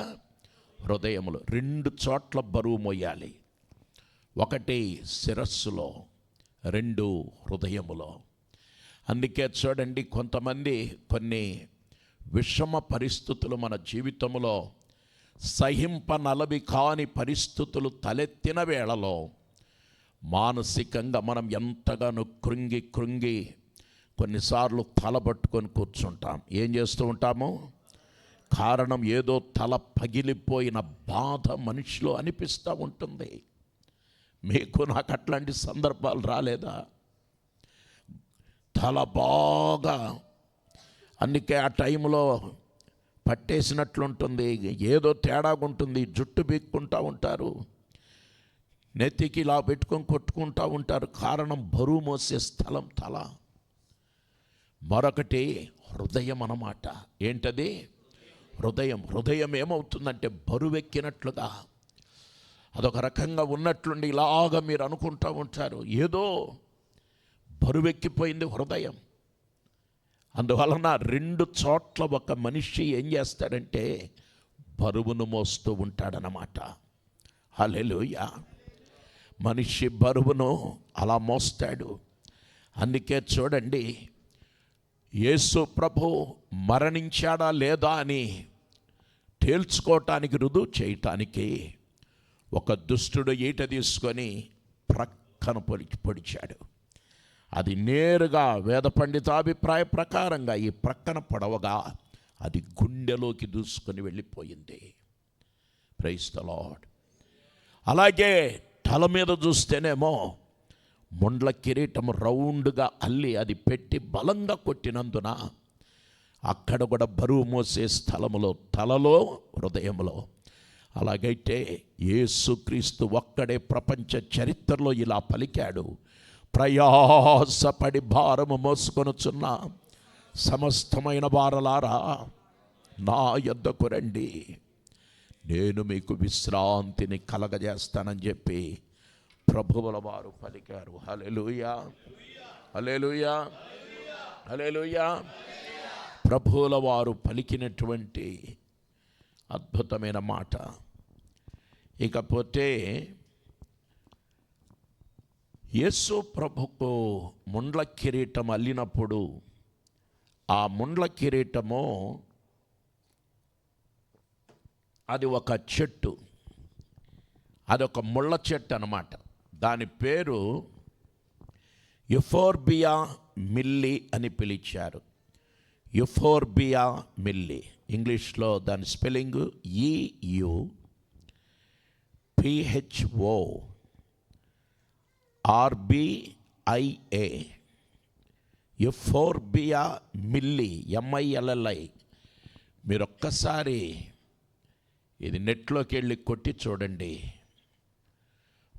హృదయములో. 2 చోట్ల బరువు మోయాలి. ఒకటి శిరస్సులో, 2 హృదయములో. అందుకే చూడండి, కొంతమంది కొన్ని విషమ పరిస్థితులు మన జీవితంలో, సహింపనలవి కాని పరిస్థితులు తలెత్తిన వేళలో మానసికంగా మనం ఎంతగానో కృంగి కొన్నిసార్లు తల పట్టుకొని కూర్చుంటాం. ఏం చేస్తూ ఉంటాము? కారణం ఏదో తల పగిలిపోయిన బాధ మనిషిలో అనిపిస్తూ ఉంటుంది. మీకు నాకు అట్లాంటి సందర్భాలు రాలేదా? తల బాగా, అందుకే ఆ టైంలో పట్టేసినట్లుంటుంది, ఏదో తేడాగా ఉంటుంది. జుట్టు బీక్కుంటూ ఉంటారు, నెత్తికి ఇలా పెట్టుకొని కొట్టుకుంటూ ఉంటారు. కారణం బరువు మోసే స్థలం తల. మరొకటి హృదయం అన్నమాట. ఏంటది? హృదయం. హృదయం ఏమవుతుందంటే బరువెక్కినట్లుగా, అదొక రకంగా ఉన్నట్లుండి ఇలాగా మీరు అనుకుంటూ ఉంటారు, ఏదో బరువెక్కిపోయింది హృదయం. అందువలన 2 చోట్ల ఒక మనిషి ఏం చేస్తాడంటే బరువును మోస్తూ ఉంటాడనమాట. హల్లెలూయా. మనిషి బరువును అలా మోస్తాడు. అందుకే చూడండి, యేసు ప్రభు మరణించాడా లేదా అని తేల్చుకోవటానికి, రుజువు చేయటానికి ఒక దుష్టుడు ఈట తీసుకొని ప్రక్కన పొడిచాడు. అది నేరుగా వేద పండితాభిప్రాయ ప్రకారంగా ఈ ప్రక్కన పొడవగా అది గుండెలోకి దూసుకొని వెళ్ళిపోయింది. Praise the Lord. అలాగే తల మీద చూస్తేనేమో ముండ్ల కిరీటం రౌండ్గా అల్లి అది పెట్టి బలంగా కొట్టినందున అక్కడ కూడా బరువు మోసే స్థలములో, తలలో, హృదయంలో. అలాగైతే యేసుక్రీస్తు ఒక్కడే ప్రపంచ చరిత్రలో ఇలా పలికాడు, ప్రయాసపడి భారము మోసుకొనుచున్న సమస్తమైన వారలారా నా యొద్దకు రండి, నేను మీకు విశ్రాంతిని కలగజేస్తానని చెప్పి ప్రభువుల వారు పలికారు. హల్లెలూయా, హల్లెలూయా, హల్లెలూయా. ప్రభువుల వారు పలికినటువంటి అద్భుతమైన మాట. ఇకపోతే యేసు ప్రభుకు ముండ్ల కిరీటం అల్లినప్పుడు ఆ ముండ్ల కిరీటము అది ఒక చెట్టు, అదొక ముళ్ళ చెట్టు అన్నమాట. దాని పేరు యుఫోర్బియా మిల్లీ అని పిలిచారు. Euphorbia milli. ఇంగ్లీష్లో దాని spelling EUPHORBIA. Euphorbia milli, MILLI. మీరు ఒక్కసారి ఇది నెట్లోకి వెళ్ళి కొట్టి చూడండి.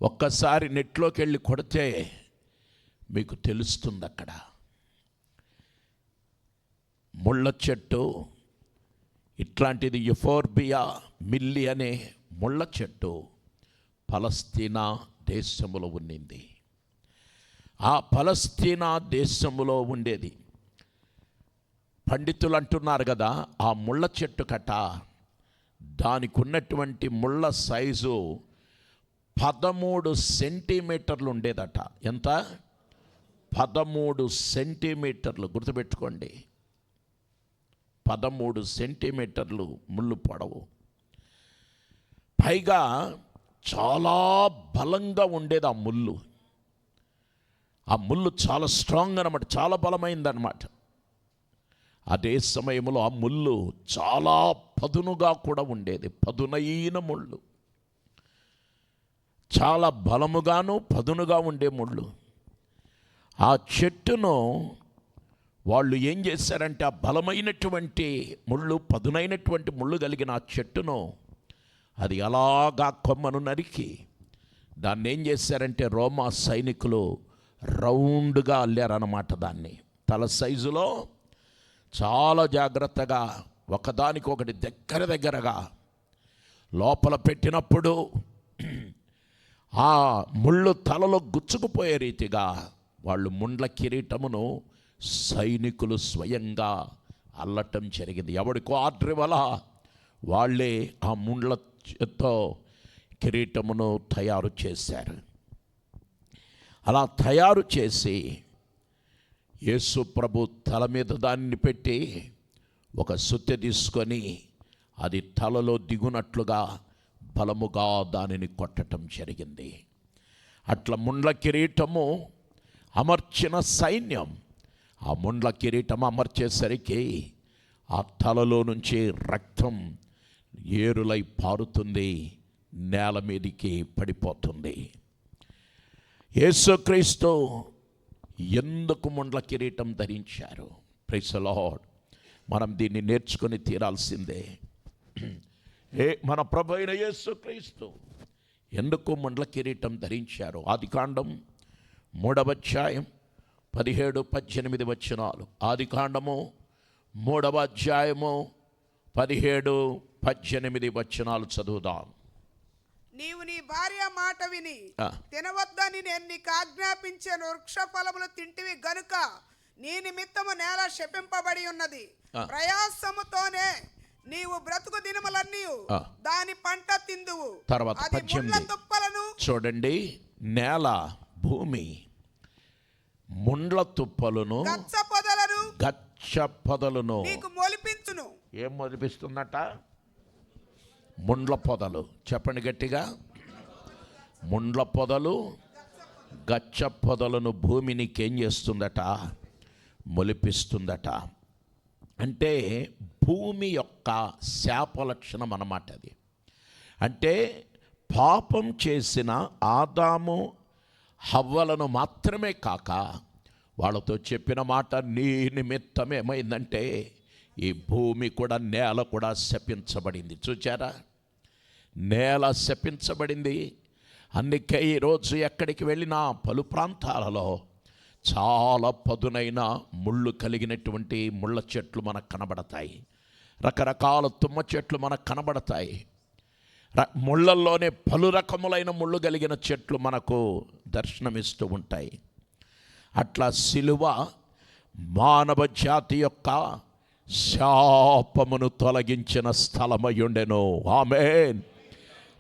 ఒక్కసారి నెట్లోకి వెళ్ళి కొడితే మీకు తెలుస్తుంది. అక్కడ ముళ్ళ చెట్టు ఇట్లాంటిది యుఫోర్బియా మిల్లీ అనే ముళ్ళ చెట్టు పలస్తీనా దేశములో ఉండింది. ఆ పలస్తీనా దేశములో ఉండేది. పండితులు అంటున్నారు కదా, ఆ ముళ్ళ చెట్టు కట్ట దానికి ఉన్నటువంటి ముళ్ళ సైజు 13 సెంటీమీటర్లు ఉండేదట. ఎంత? 13 సెంటీమీటర్లు. గుర్తుపెట్టుకోండి, 13 సెంటీమీటర్లు ముళ్ళు పొడవు. పైగా చాలా బలంగా ఉండేది ఆ ముళ్ళు. ఆ ముళ్ళు చాలా స్ట్రాంగ్ అనమాట, చాలా బలమైందనమాట. అదే సమయంలో ఆ ముళ్ళు చాలా పదునుగా కూడా ఉండేది. పదునైన ముళ్ళు, చాలా బలముగాను పదునుగా ఉండే ముళ్ళు. ఆ చెట్టును వాళ్ళు ఏం చేశారంటే, ఆ బలమైనటువంటి ముళ్ళు, పదునైనటువంటి ముళ్ళు కలిగిన ఆ చెట్టును అది అలాగా కొమ్మను నరికి దాన్ని ఏం చేశారంటే, రోమా సైనికులు రౌండ్గా అల్లారన్నమాట. దాన్ని తల సైజులో చాలా జాగ్రత్తగా ఒకదానికొకటి దగ్గరగా లోపల పెట్టినప్పుడు ఆ ముళ్ళు తలలో గుచ్చుకుపోయే రీతిగా వాళ్ళు ముండ్ల కిరీటమును సైనికులు స్వయంగా అల్లటం జరిగింది. ఎవడికో ఆర్డర్ ఇవ్వాల, వాళ్ళే ఆ ముండ్లతో కిరీటమును తయారు చేశారు. అలా తయారు చేసి యేసు ప్రభు తల మీద దాన్ని పెట్టి ఒక సుత్తె తీసుకొని అది తలలో దిగునట్లుగా బలముగా దానిని కొట్టడం జరిగింది. అట్లా ముండ్ల కిరీటము అమర్చిన సైన్యం ఆ ముండ్ల కిరీటం అమర్చేసరికి ఆ తలలో నుంచి రక్తం ఏరులై పారుతుంది, నేల మీదికి పడిపోతుంది. యేసుక్రీస్తు ఎందుకు ముండ్ల కిరీటం ధరించారు? Praise the Lord. మనం దీన్ని నేర్చుకొని తీరాల్సిందే. మన ప్రభు అయిన యేసుక్రీస్తు ఎందుకు ముండ్ల కిరీటం ధరించారు? ఆదికాండం 3వ అధ్యాయం 17-18 వచనాలు. ఆదికాండము 3వ అధ్యాయము 17-18 వచనాలు చదువుదాం. నీవు నీ భార్య మాట విని తినవద్దని నేను నీకు ఆజ్ఞాపించిన వృక్ష ఫలములు తింటివి గనుక నీ నిమిత్తము నేల శపింపబడి ఉన్నది. ప్రయాసముతోనే నీవు బ్రతుకు దినములన్నీ దాని పంట తిందువు. తర్వాత 18 చూడండి. నేల, భూమి ముండ్ల తుప్పలను గచ్చ పొదలను నీకు మొలిపించును. ఏం మొలిపిస్తుందట? ముండ్ల పొదలు. చెప్పండి గట్టిగా. ముండ్ల పొదలు, గచ్చ పొదలను భూమినికి ఏం చేస్తుందట? మొలిపిస్తుందట. అంటే భూమి యొక్క శాప లక్షణం అన్నమాట అది. అంటే పాపం చేసిన ఆదాము హవ్వలను మాత్రమే కాక వాళ్ళతో చెప్పిన మాట నీ నిమిత్తం ఏమైందంటే ఈ భూమి కూడా, నేల కూడా శపించబడింది. చూచారా? నేల శపించబడింది. అందుకే ఈరోజు ఎక్కడికి వెళ్ళినా పలు ప్రాంతాలలో చాలా పదునైన ముళ్ళు కలిగినటువంటి ముళ్ళ చెట్లు మనకు కనబడతాయి. రకరకాల తుమ్మ చెట్లు మనకు కనబడతాయి. ముళ్ళల్లోనే పలు రకములైన ముళ్ళు కలిగిన చెట్లు మనకు దర్శనమిస్తూ ఉంటాయి. అట్లా సిలువ మానవ జాతి యొక్క శాపమును తొలగించిన స్థలమయ్యుండెను. ఆమేన్.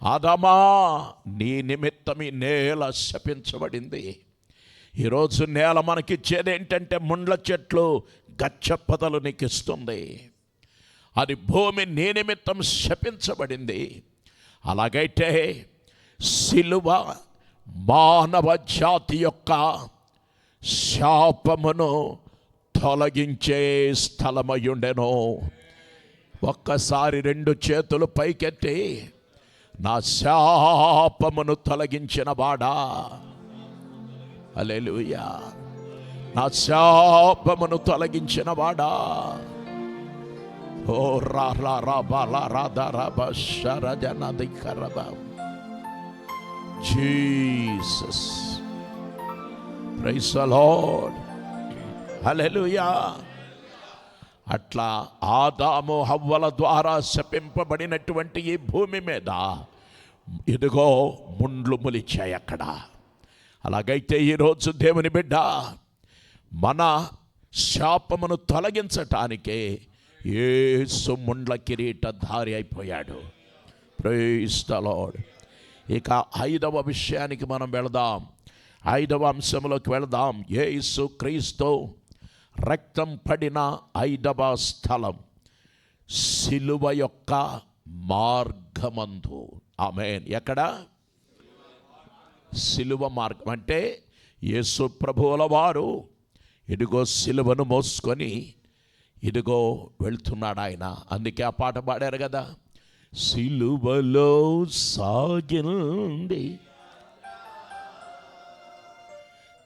ఆదామా, నీ నిమిత్తం ఈ నేల శపించబడింది. ఈరోజు నేల మనకిచ్చేది ఏంటంటే ముండ్ల చెట్లు, గచ్చ పొదలు నీకు ఇస్తుంది. అది భూమి నీ నిమిత్తం శపించబడింది. అలాగైతే సిలువ మానవ జాతి యొక్క శాపమును తొలగించే స్థలమయ్యుండెను. ఒక్కసారి 2 చేతులు పైకెత్తి, నా శాపమును తొలగించిన వాడా, హల్లెలూయా, నా శాపమును తొలగించిన వాడా, ఓ రా రా రా బా లా రా దా రా బా షరజనది కరబ Jesus. Praise the lord. Hallelujah. అట్లా ఆదాము హవ్వల ద్వారా శపింపబడినటువంటి ఈ భూమి మీద ఇదిగో ముండ్లు మొలిచాయి అక్కడ. అలాగైతే ఈరోజు దేవుని బిడ్డ మన శాపమును తొలగించటానికే యేసు ముండ్ల కిరీటధారి అయిపోయాడు. Praise the Lord. ఇక 5వ విషయానికి మనం వెళదాం. 5వ అంశంలోకి వెళదాం. యేసు క్రీస్తు రక్తం పడిన 5వ స్థలం సిలువ యొక్క మార్గమందు. ఆమేన్. ఎక్కడ? సిలువ మార్గం అంటే యేసు ప్రభువుల వారు ఇదిగో సిలువను మోసుకొని ఇదిగో వెళ్తున్నాడు ఆయన. అందుకే ఆ పాట పాడారు కదా, సిలువలో సాగింది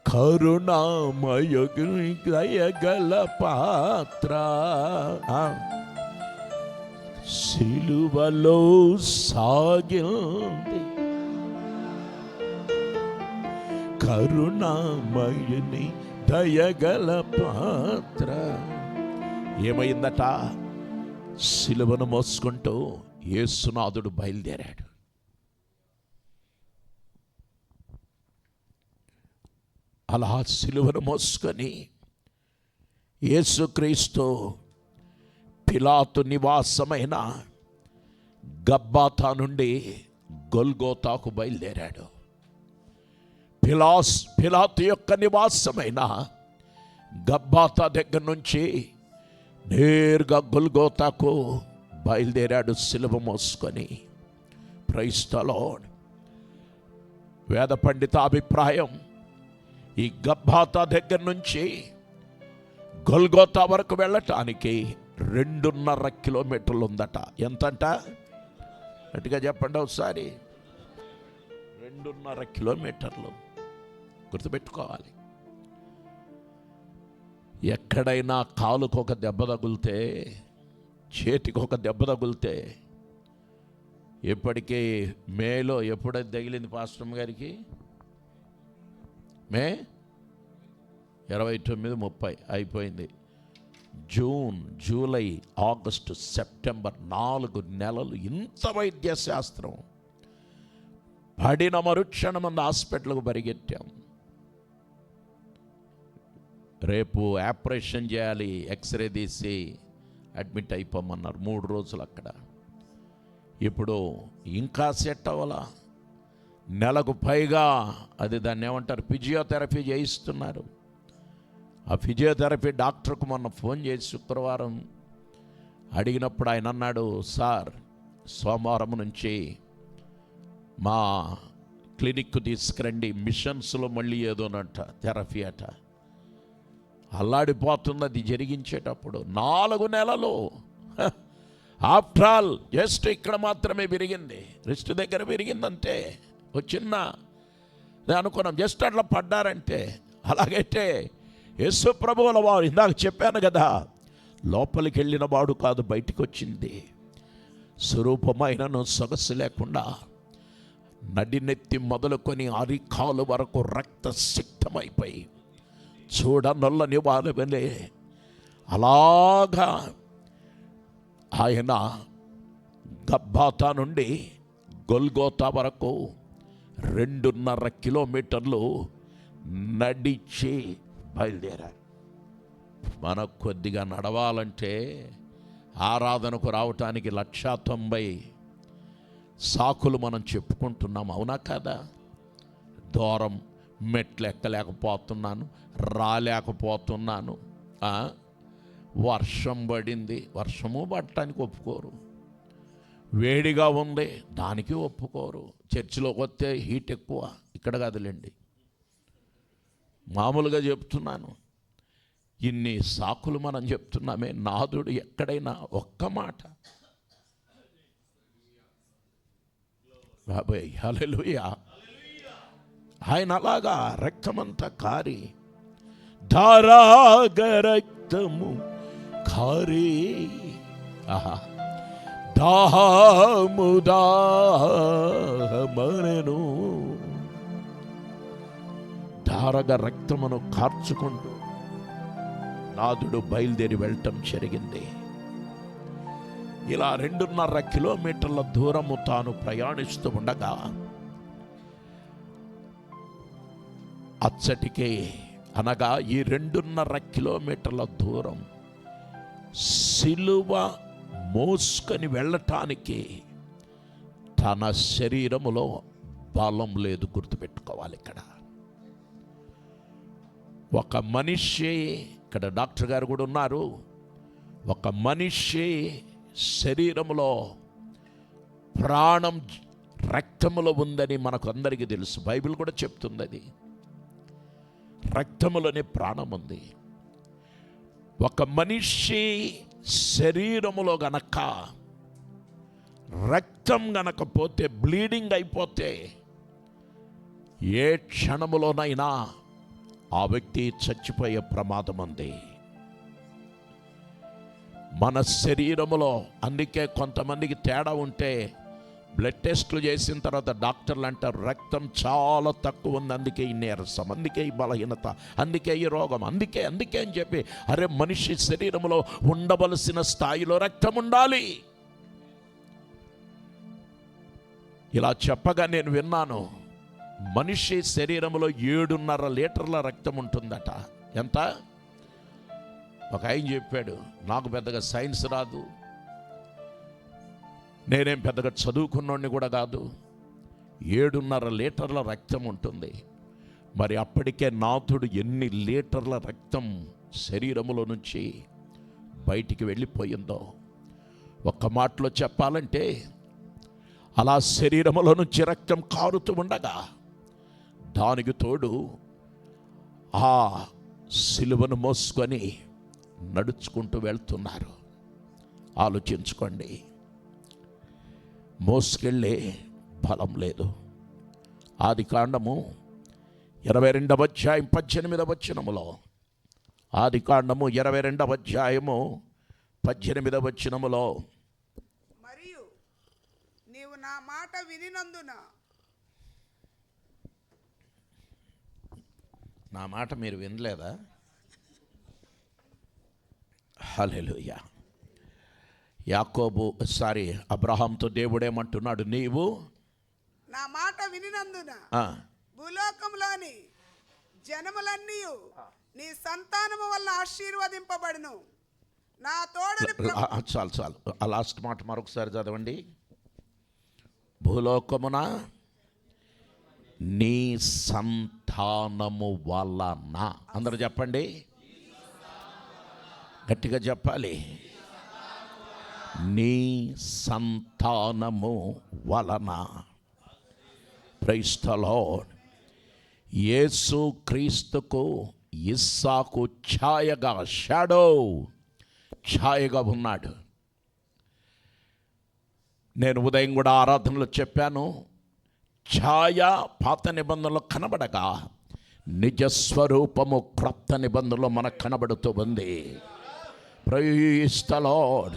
కరుణామయ దయగల పాత్ర. సిలువలో సాగింది కరుణామయుని దయగల పాత్ర. ఏమైందట? సిలువను మోసుకుంటూ యేసునాథుడు బయలుదేరాడు. అలా సిలువను మోసుకొని యేసుక్రీస్తు పిలాతు నివాసమైన గబ్బాతా నుండి గొల్గోతాకు బయలుదేరాడు. పిలాతు యొక్క నివాసమైన గబ్బాతా దగ్గర నుంచి నేరుగా గొల్గోతాకు బయలుదేరాడు సిలువ మోసుకొని. Praise the Lord. వేద పండిత అభిప్రాయం, ఈ గబ్బాతా దగ్గర నుంచి గొల్గోతా వరకు వెళ్ళటానికి 2.5 కిలోమీటర్లు ఉందట. ఎంతంట? గట్టిగా చెప్పండి ఒకసారి. 2.5 కిలోమీటర్లు. గుర్తుపెట్టుకోవాలి. ఎక్కడైనా కాలుకు ఒక దెబ్బ తగులితే, చేతికి ఒక దెబ్బ తగులితే, ఇప్పటికీ మేలో ఎప్పుడైతే తగిలింది పాస్టర్ గారికి? మే 29, 30 అయిపోయింది. జూన్, జూలై, ఆగస్టు, సెప్టెంబర్ 4 నెలలు ఇంత వైద్య శాస్త్రం. పడిన మరుక్షణం మంది హాస్పిటల్కు పరిగెత్తాం. రేపు ఆపరేషన్ చేయాలి, ఎక్స్రే తీసి అడ్మిట్ అయిపోమన్నారు. 3 రోజులు అక్కడ. ఇప్పుడు ఇంకా సెట్ అవ్వాలా. నెలకు పైగా అది దాన్ని ఏమంటారు, ఫిజియోథెరపీ చేయిస్తున్నారు. ఆ ఫిజియోథెరపీ డాక్టర్కు మొన్న ఫోన్ చేసి శుక్రవారం అడిగినప్పుడు ఆయన అన్నాడు, సార్ సోమవారం నుంచి మా క్లినిక్కు తీసుకురండి, మిషన్స్లో మళ్ళీ ఏదోనంట థెరపీ అట. అల్లాడిపోతుంది అది జరిగించేటప్పుడు. 4 నెలలు. ఆఫ్టర్ ఆల్ జస్ట్ ఇక్కడ మాత్రమే విరిగింది, రిస్ట్ దగ్గర విరిగిందంటే. ఒక చిన్న అనుకున్నాం, జస్ట్ అట్లా పడ్డారంటే. అలాగైతే యేసు ప్రభువుల వారు, ఇందాక చెప్పాను కదా, లోపలికి వెళ్ళిన వాడు కాదు, బయటికి వచ్చింది. స్వరూపమైనను సొగసు లేకుండా నడినెత్తి మొదలుకొని అరికాలు వరకు రక్తసిక్తమైపోయి చూడనొల్లని వారి వలె అలాగా ఆయన గబ్బాతా నుండి గొల్గోతా వరకు 2.5 కిలోమీటర్లు నడిచి బయలుదేరారు. మనకు కొద్దిగా నడవాలంటే ఆరాధనకు రావటానికి 190 సాకులు మనం చెప్పుకుంటున్నాం. అవునా కదా? దూరం, మెట్లు ఎక్కలేకపోతున్నాను, రాలేకపోతున్నాను, వర్షం పడింది, వర్షము పడటానికి ఒప్పుకోరు, వేడిగా ఉంది దానికి ఒప్పుకోరు, చర్చిలోకి వస్తే హీట్ ఎక్కువ. ఇక్కడ కాదులేండి, మామూలుగా చెప్తున్నాను. ఇన్ని సాకులు మనం చెప్తున్నామే. నాదుడు ఎక్కడైనా ఒక్క మాట, బాబాయ్ హల్లెలూయా, ఆయన అలాగా రక్తమంతా కారి, ధారాగ రక్తము కారి, దాహము దాహమనెను. ధారగా రక్తమును కార్చుకుంటూ నాదుడు బయలుదేరి వెళ్ళటం జరిగింది. ఇలా 2.5 కిలోమీటర్ల దూరము తాను ప్రయాణిస్తూ ఉండగా అచ్చటికే, అనగా ఈ 2.5 కిలోమీటర్ల దూరం సిలువ మోసుకొని వెళ్ళటానికి తన శరీరములో బలం లేదు. గుర్తుపెట్టుకోవాలి. ఇక్కడ ఒక మనిషి, ఇక్కడ డాక్టర్ గారు కూడా ఉన్నారు, ఒక మనిషి శరీరములో ప్రాణం రక్తములో ఉందని మనకు అందరికీ తెలుసు. బైబిల్ కూడా చెప్తుంది అది. రక్తములోనే ప్రాణం ఉంది. ఒక మనిషి శరీరములో గనక రక్తం గనక పోతే, బ్లీడింగ్ అయిపోతే, ఏ క్షణములోనైనా ఆ వ్యక్తి చచ్చిపోయే ప్రమాదం ఉంది. మన శరీరములో అందుకే కొంతమందికి తేడా ఉంటే బ్లడ్ టెస్టులు చేసిన తర్వాత డాక్టర్లు అంటారు రక్తం చాలా తక్కువ ఉంది, అందుకే ఈ నీరసం, అందుకే ఈ బలహీనత, అందుకే ఈ రోగం, అందుకే అని చెప్పి, అరే మనిషి శరీరంలో ఉండవలసిన స్థాయిలో రక్తం ఉండాలి. ఇలా చెప్పగా నేను విన్నాను, మనిషి శరీరంలో 7.5 లీటర్ల రక్తం ఉంటుందట. ఎంత? ఒక ఆయన చెప్పాడు. నాకు పెద్దగా సైన్స్ రాదు, నేనేం పెద్దగా చదువుకున్నోడిని కూడా కాదు. 7.5 లీటర్ల రక్తం ఉంటుంది. మరి అప్పటికే నాథుడు ఎన్ని లీటర్ల రక్తం శరీరములో నుంచి బయటికి వెళ్ళిపోయిందో. ఒక్క మాటలో చెప్పాలంటే, అలా శరీరములో నుంచి రక్తం కారుతూ ఉండగా దానికి తోడు ఆ సిలువను మోసుకొని నడుచుకుంటూ వెళ్తున్నారు. ఆలోచించుకోండి, మోసుకెళ్ళే బలం లేదు. ఆదికాండము 22వ అధ్యాయం 18వ వచనములో, ఆదికాండము 22వ అధ్యాయము 18వ వచనములో, మరియు నీవు నా మాట వినినందున, నా మాట మీరు వినలేదా? హల్లెలూయా. అబ్రహాంతో దేవుడేమంటున్నాడు? నీవు నా మాట వినినందున భూలోకంలోని జనములన్నీ నీ సంతానము వల్ల ఆశీర్వదింపబడును. నా తోడని చాలు ఆ లాస్ట్ మాట మరొకసారి చదవండి. భూలోకమున నీ సంతానము వలన. అందరూ చెప్పండి, గట్టిగా చెప్పాలి. నీ సంతానము వలన. Praise the lord. యేసు క్రీస్తుకు ఇస్సాకు ఛాయగా, ఛాయగా ఉన్నాడు. నేను ఉదయం కూడా ఆరాధనలో చెప్పాను, ఛాయ పాత నిబంధనలో కనబడగా నిజస్వరూపము క్రొత్త నిబంధనలో మనకు కనబడుతూ ఉంది. Praise the Lord.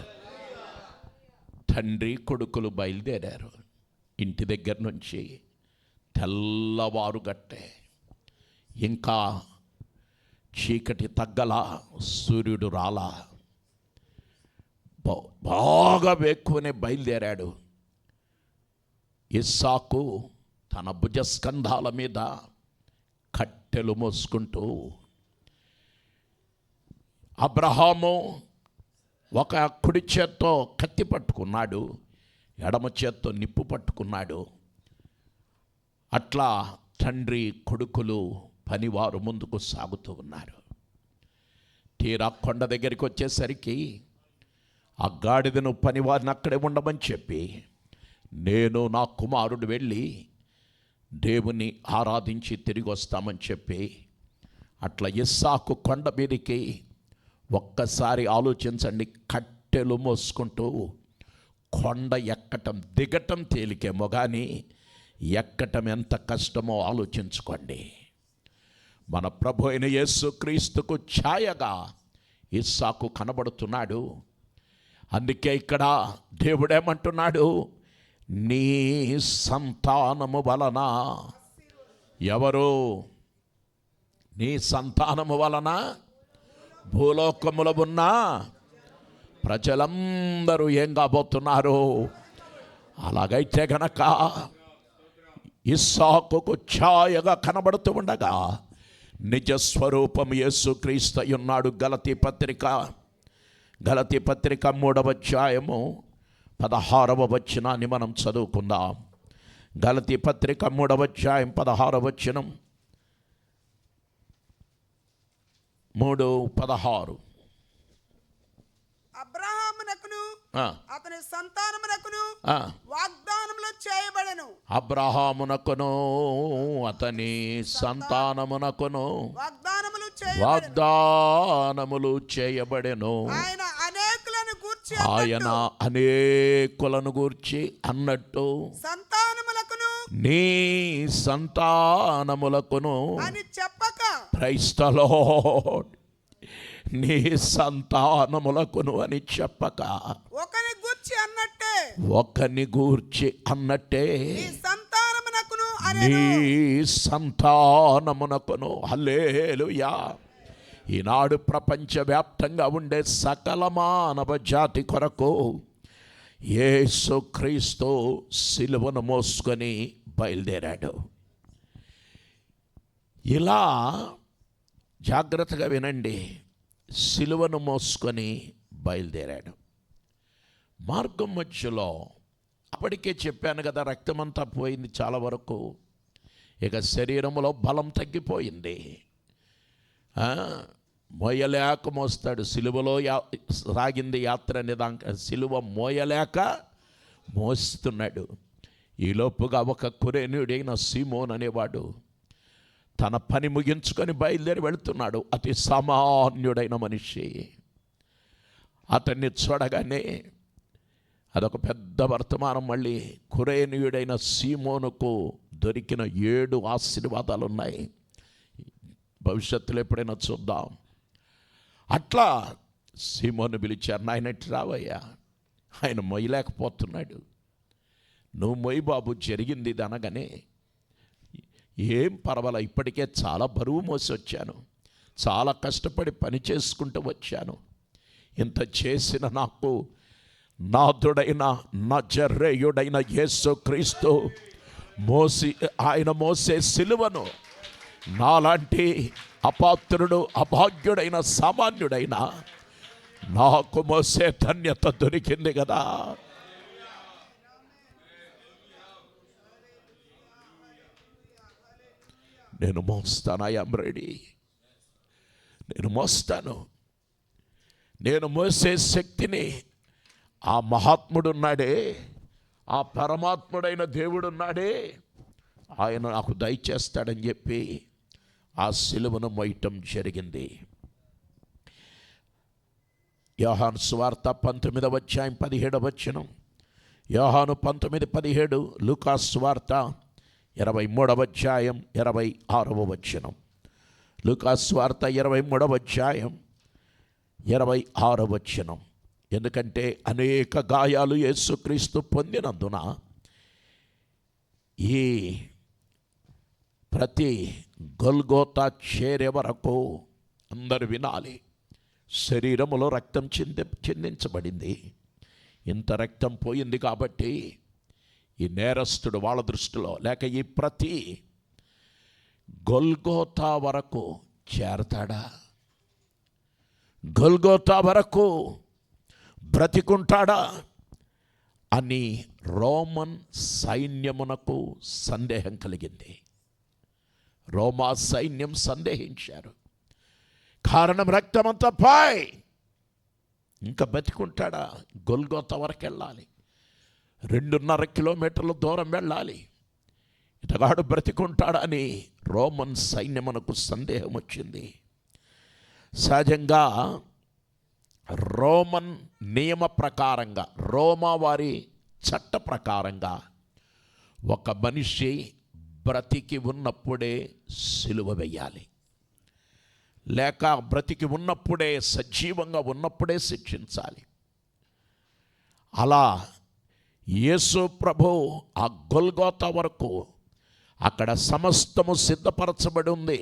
తండ్రి కొడుకులు బయలుదేరారు ఇంటి దగ్గర నుంచి. తెల్లవారు గట్టే, ఇంకా చీకటి తగ్గలా, సూర్యుడు రాలా, బాగా వేక్కునే బయలుదేరాడు. ఇస్సాకు తన భుజస్కంధాల మీద కట్టెలు మోసుకుంటూ, అబ్రహాము ఒక కుడి చేత్తో కత్తి పట్టుకున్నాడు, ఎడమ చేత్తో నిప్పు పట్టుకున్నాడు. అట్లా తండ్రి కొడుకులు పనివారు ముందుకు సాగుతూ ఉన్నారు. తీరా కొండ దగ్గరికి వచ్చేసరికి ఆ గాడిదను పనివారిని అక్కడే ఉండమని చెప్పి, నేను నా కుమారుడు వెళ్ళి దేవుని ఆరాధించి తిరిగి వస్తామని చెప్పి, అట్లా ఇస్సాకు కొండ మీదకి, ఒక్కసారి ఆలోచించండి, కట్టెలు మోసుకుంటూ కొండ ఎక్కటం దిగటం తేలికేమో కానీ ఎక్కటం ఎంత కష్టమో ఆలోచించుకోండి. మన ప్రభు అయిన యేసు క్రీస్తుకు ఛాయగా ఇస్సాకు కనబడుతున్నాడు. అందుకే ఇక్కడ దేవుడేమంటున్నాడు? నీ సంతానము వలన. ఎవరు? నీ సంతానము వలన భూలోకముల ఉన్న ప్రజలందరూ ఏం కాబోతున్నారు? అలాగైతే గనక ఇస్సాకుకు ఛాయగా కనబడుతూ ఉండగా నిజ స్వరూపం యేసుక్రీస్తు ఉన్నాడు. గలతీ పత్రిక 3వ అధ్యాయము 16వ వచనాన్ని మనం చదువుకుందాం. గలతీ పత్రిక 3వ అధ్యాయం 16వ వచనం. 3:16. అబ్రహామునకును అతని సంతానమునకును వాగ్దానములు చేయబడెను. అబ్రహామునకును అతని సంతానమునకును వాగ్దానములు చేయబడెను. ఆయన అనేకులను గూర్చి అన్నట్టు నీ సంతానములకును అని చెప్పక, ప్రైజ్ ది లార్డ్, నీ సంతానములకును అని చెప్పక ఒకని గూర్చి అన్నట్టే నీ సంతానమునకును. హల్లెలూయా. ఈనాడు ప్రపంచవ్యాప్తంగా ఉండే సకల మానవ జాతి కొరకు యేసుక్రీస్తు సిలువను మోసుకొని బయలుదేరాడు. ఇలా జాగ్రత్తగా వినండి. సిలువను మోసుకొని బయలుదేరాడు. మార్గం మధ్యలో అప్పటికే చెప్పాను కదా, రక్తమంతా పోయింది చాలా వరకు. ఇక శరీరంలో బలం తగ్గిపోయింది. మోయలేక మోస్తాడు. సిలువలో సాగింది యాత్ర నిదాంక. సిలువ మోయలేక మోస్తున్నాడు. ఈలోపుగా ఒక కురేనుడైన సీమోన్ అనేవాడు తన పని ముగించుకొని బయలుదేరి వెళుతున్నాడు. అతి సామాన్యుడైన మనిషి. అతన్ని చూడగానే అదొక పెద్ద వర్తమానం. మళ్ళీ కురేనీయుడైన సీమోనుకు దొరికిన 7 ఆశీర్వాదాలు ఉన్నాయి. భవిష్యత్తులో ఎప్పుడైనా చూద్దాం. అట్లా సీమోను పిలిచారు. నాయన రావయ్యా, ఆయన మొయ్యలేకపోతున్నాడు, నువ్వు మొయ్యి బాబు, జరిగింది ఇది అనగానే, ఏం పర్వాలా, ఇప్పటికే చాలా బరువు మోసి వచ్చాను, చాలా కష్టపడి పని చేసుకుంటూ వచ్చాను, ఇంత చేసిన నాకు నాథుడైన నజరేయుడైన యేసుక్రీస్తు ఆయన మోసే సిలువను నాలాంటి అపాత్రుడు అభాగ్యుడైన సామాన్యుడైన నాకు మోసే ధన్యత దొరికింది కదా. నేను మోస్తాను. I am ready. నేను మోస్తాను. నేను మోసే శక్తిని ఆ మహాత్ముడున్నాడే, ఆ పరమాత్ముడైన దేవుడున్నాడే, ఆయన నాకు దయచేస్తాడని చెప్పి ఆ సిలువను మోయటం జరిగింది. యోహాను సువార్త 19వ అధ్యాయం 17వ వచనం. యోహాను 19:17. లూకా సువార్త 23వ అధ్యాయం 26వ వచనం. లూకా సువార్త 23వ అధ్యాయం 26వ వచనం. ఎందుకంటే అనేక గాయాలు యేసుక్రీస్తు పొందినందున ఈ ప్రతి గొల్గోతా చేరే వరకు అందరు వినాలి. శరీరములో రక్తం చిందించబడింది. ఇంత రక్తం పోయింది కాబట్టి ఈ నేరస్తుడు వాళ్ళ దృష్టిలో, లేక ఈ ప్రతి గొల్గోతా వరకు చేరతాడా, గొల్గోతా వరకు బ్రతికుంటాడా అని రోమన్ సైన్యమునకు సందేహం కలిగింది. రోమా సైన్యం సందేహించారు. కారణం రక్తమంతా పాయ్, ఇంకా బతికుంటాడా? గొల్గోతా వరకు వెళ్ళాలి, 2.5 కిలోమీటర్ల దూరం వెళ్ళాలి, ఇతగాడు బ్రతికుంటాడని రోమన్ సైన్యమునకు సందేహం వచ్చింది. సహజంగా రోమన్ నియమ ప్రకారంగా, రోమా వారి చట్ట ప్రకారంగా ఒక మనిషి బ్రతికి ఉన్నప్పుడే సిలువ వేయాలి, లేక బ్రతికి ఉన్నప్పుడే, సజీవంగా ఉన్నప్పుడే శిక్షించాలి. అలా యేసు ప్రభు ఆ గొల్గోతా వరకు అక్కడ సమస్తము సిద్ధపరచబడి ఉంది.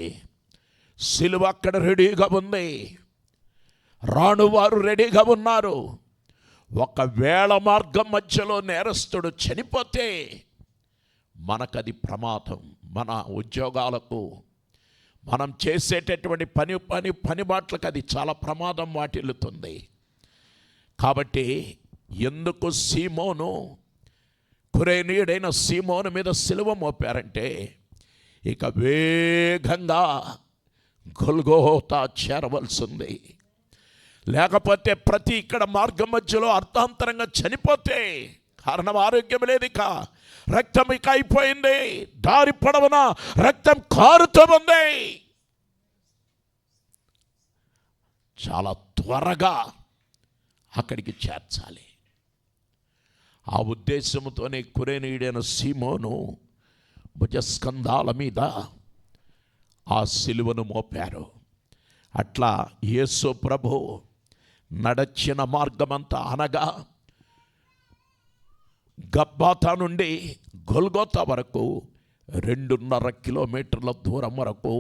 సిలువ అక్కడ రెడీగా ఉంది, రాణువారు రెడీగా ఉన్నారు. ఒకవేళ మార్గం మధ్యలో నేరస్తుడు చనిపోతే మనకది ప్రమాదం. మన ఉద్యోగాలకు, మనం చేసేటటువంటి పని బాట్లకు అది చాలా ప్రమాదం వాటిల్లుతుంది. కాబట్టి ఎందుకు సీమోను, కురేనీయుడైన సీమోను మీద సిలువ మోపారంటే ఇక వేగంగా గొల్గోతా చేరవలసింది. లేకపోతే ప్రతి ఇక్కడ మార్గం మధ్యలో అర్థాంతరంగా చనిపోతే, కారణం ఆరోగ్యం లేదు, ఇక రక్తం ఇక అయిపోయింది, దారి పొడవున రక్తం కారుతూ ఉంది. చాలా త్వరగా అక్కడికి చేర్చాలి. ఆ ఉద్దేశంతోనే కురేనీయుడైన సీమోను భుజస్కంధాల మీద ఆ సిలువను మోపారు. అట్లా యేసు ప్రభు నడచిన మార్గమంతా, అనగా గబ్బాతా నుండి గొల్గోతా వరకు 2.5 కిలోమీటర్ల దూరం వరకు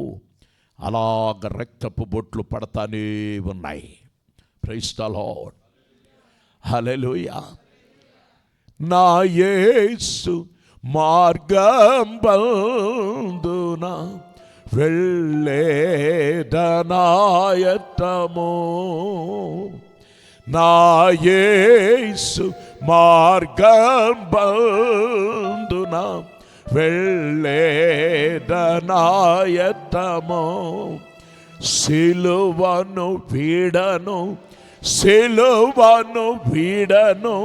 అలాగ రక్తపు బొట్లు పడతానే ఉన్నాయి. ప్రైజ్ ది లార్డ్, హల్లెలూయా. నా యేసు మార్గం బందున వెళ్ళేదనాయత్తము, నా యేసు మార్గం బందున వెళ్ళేదనాయత్తము. సిలువను వీడను, సిలువను వీడను,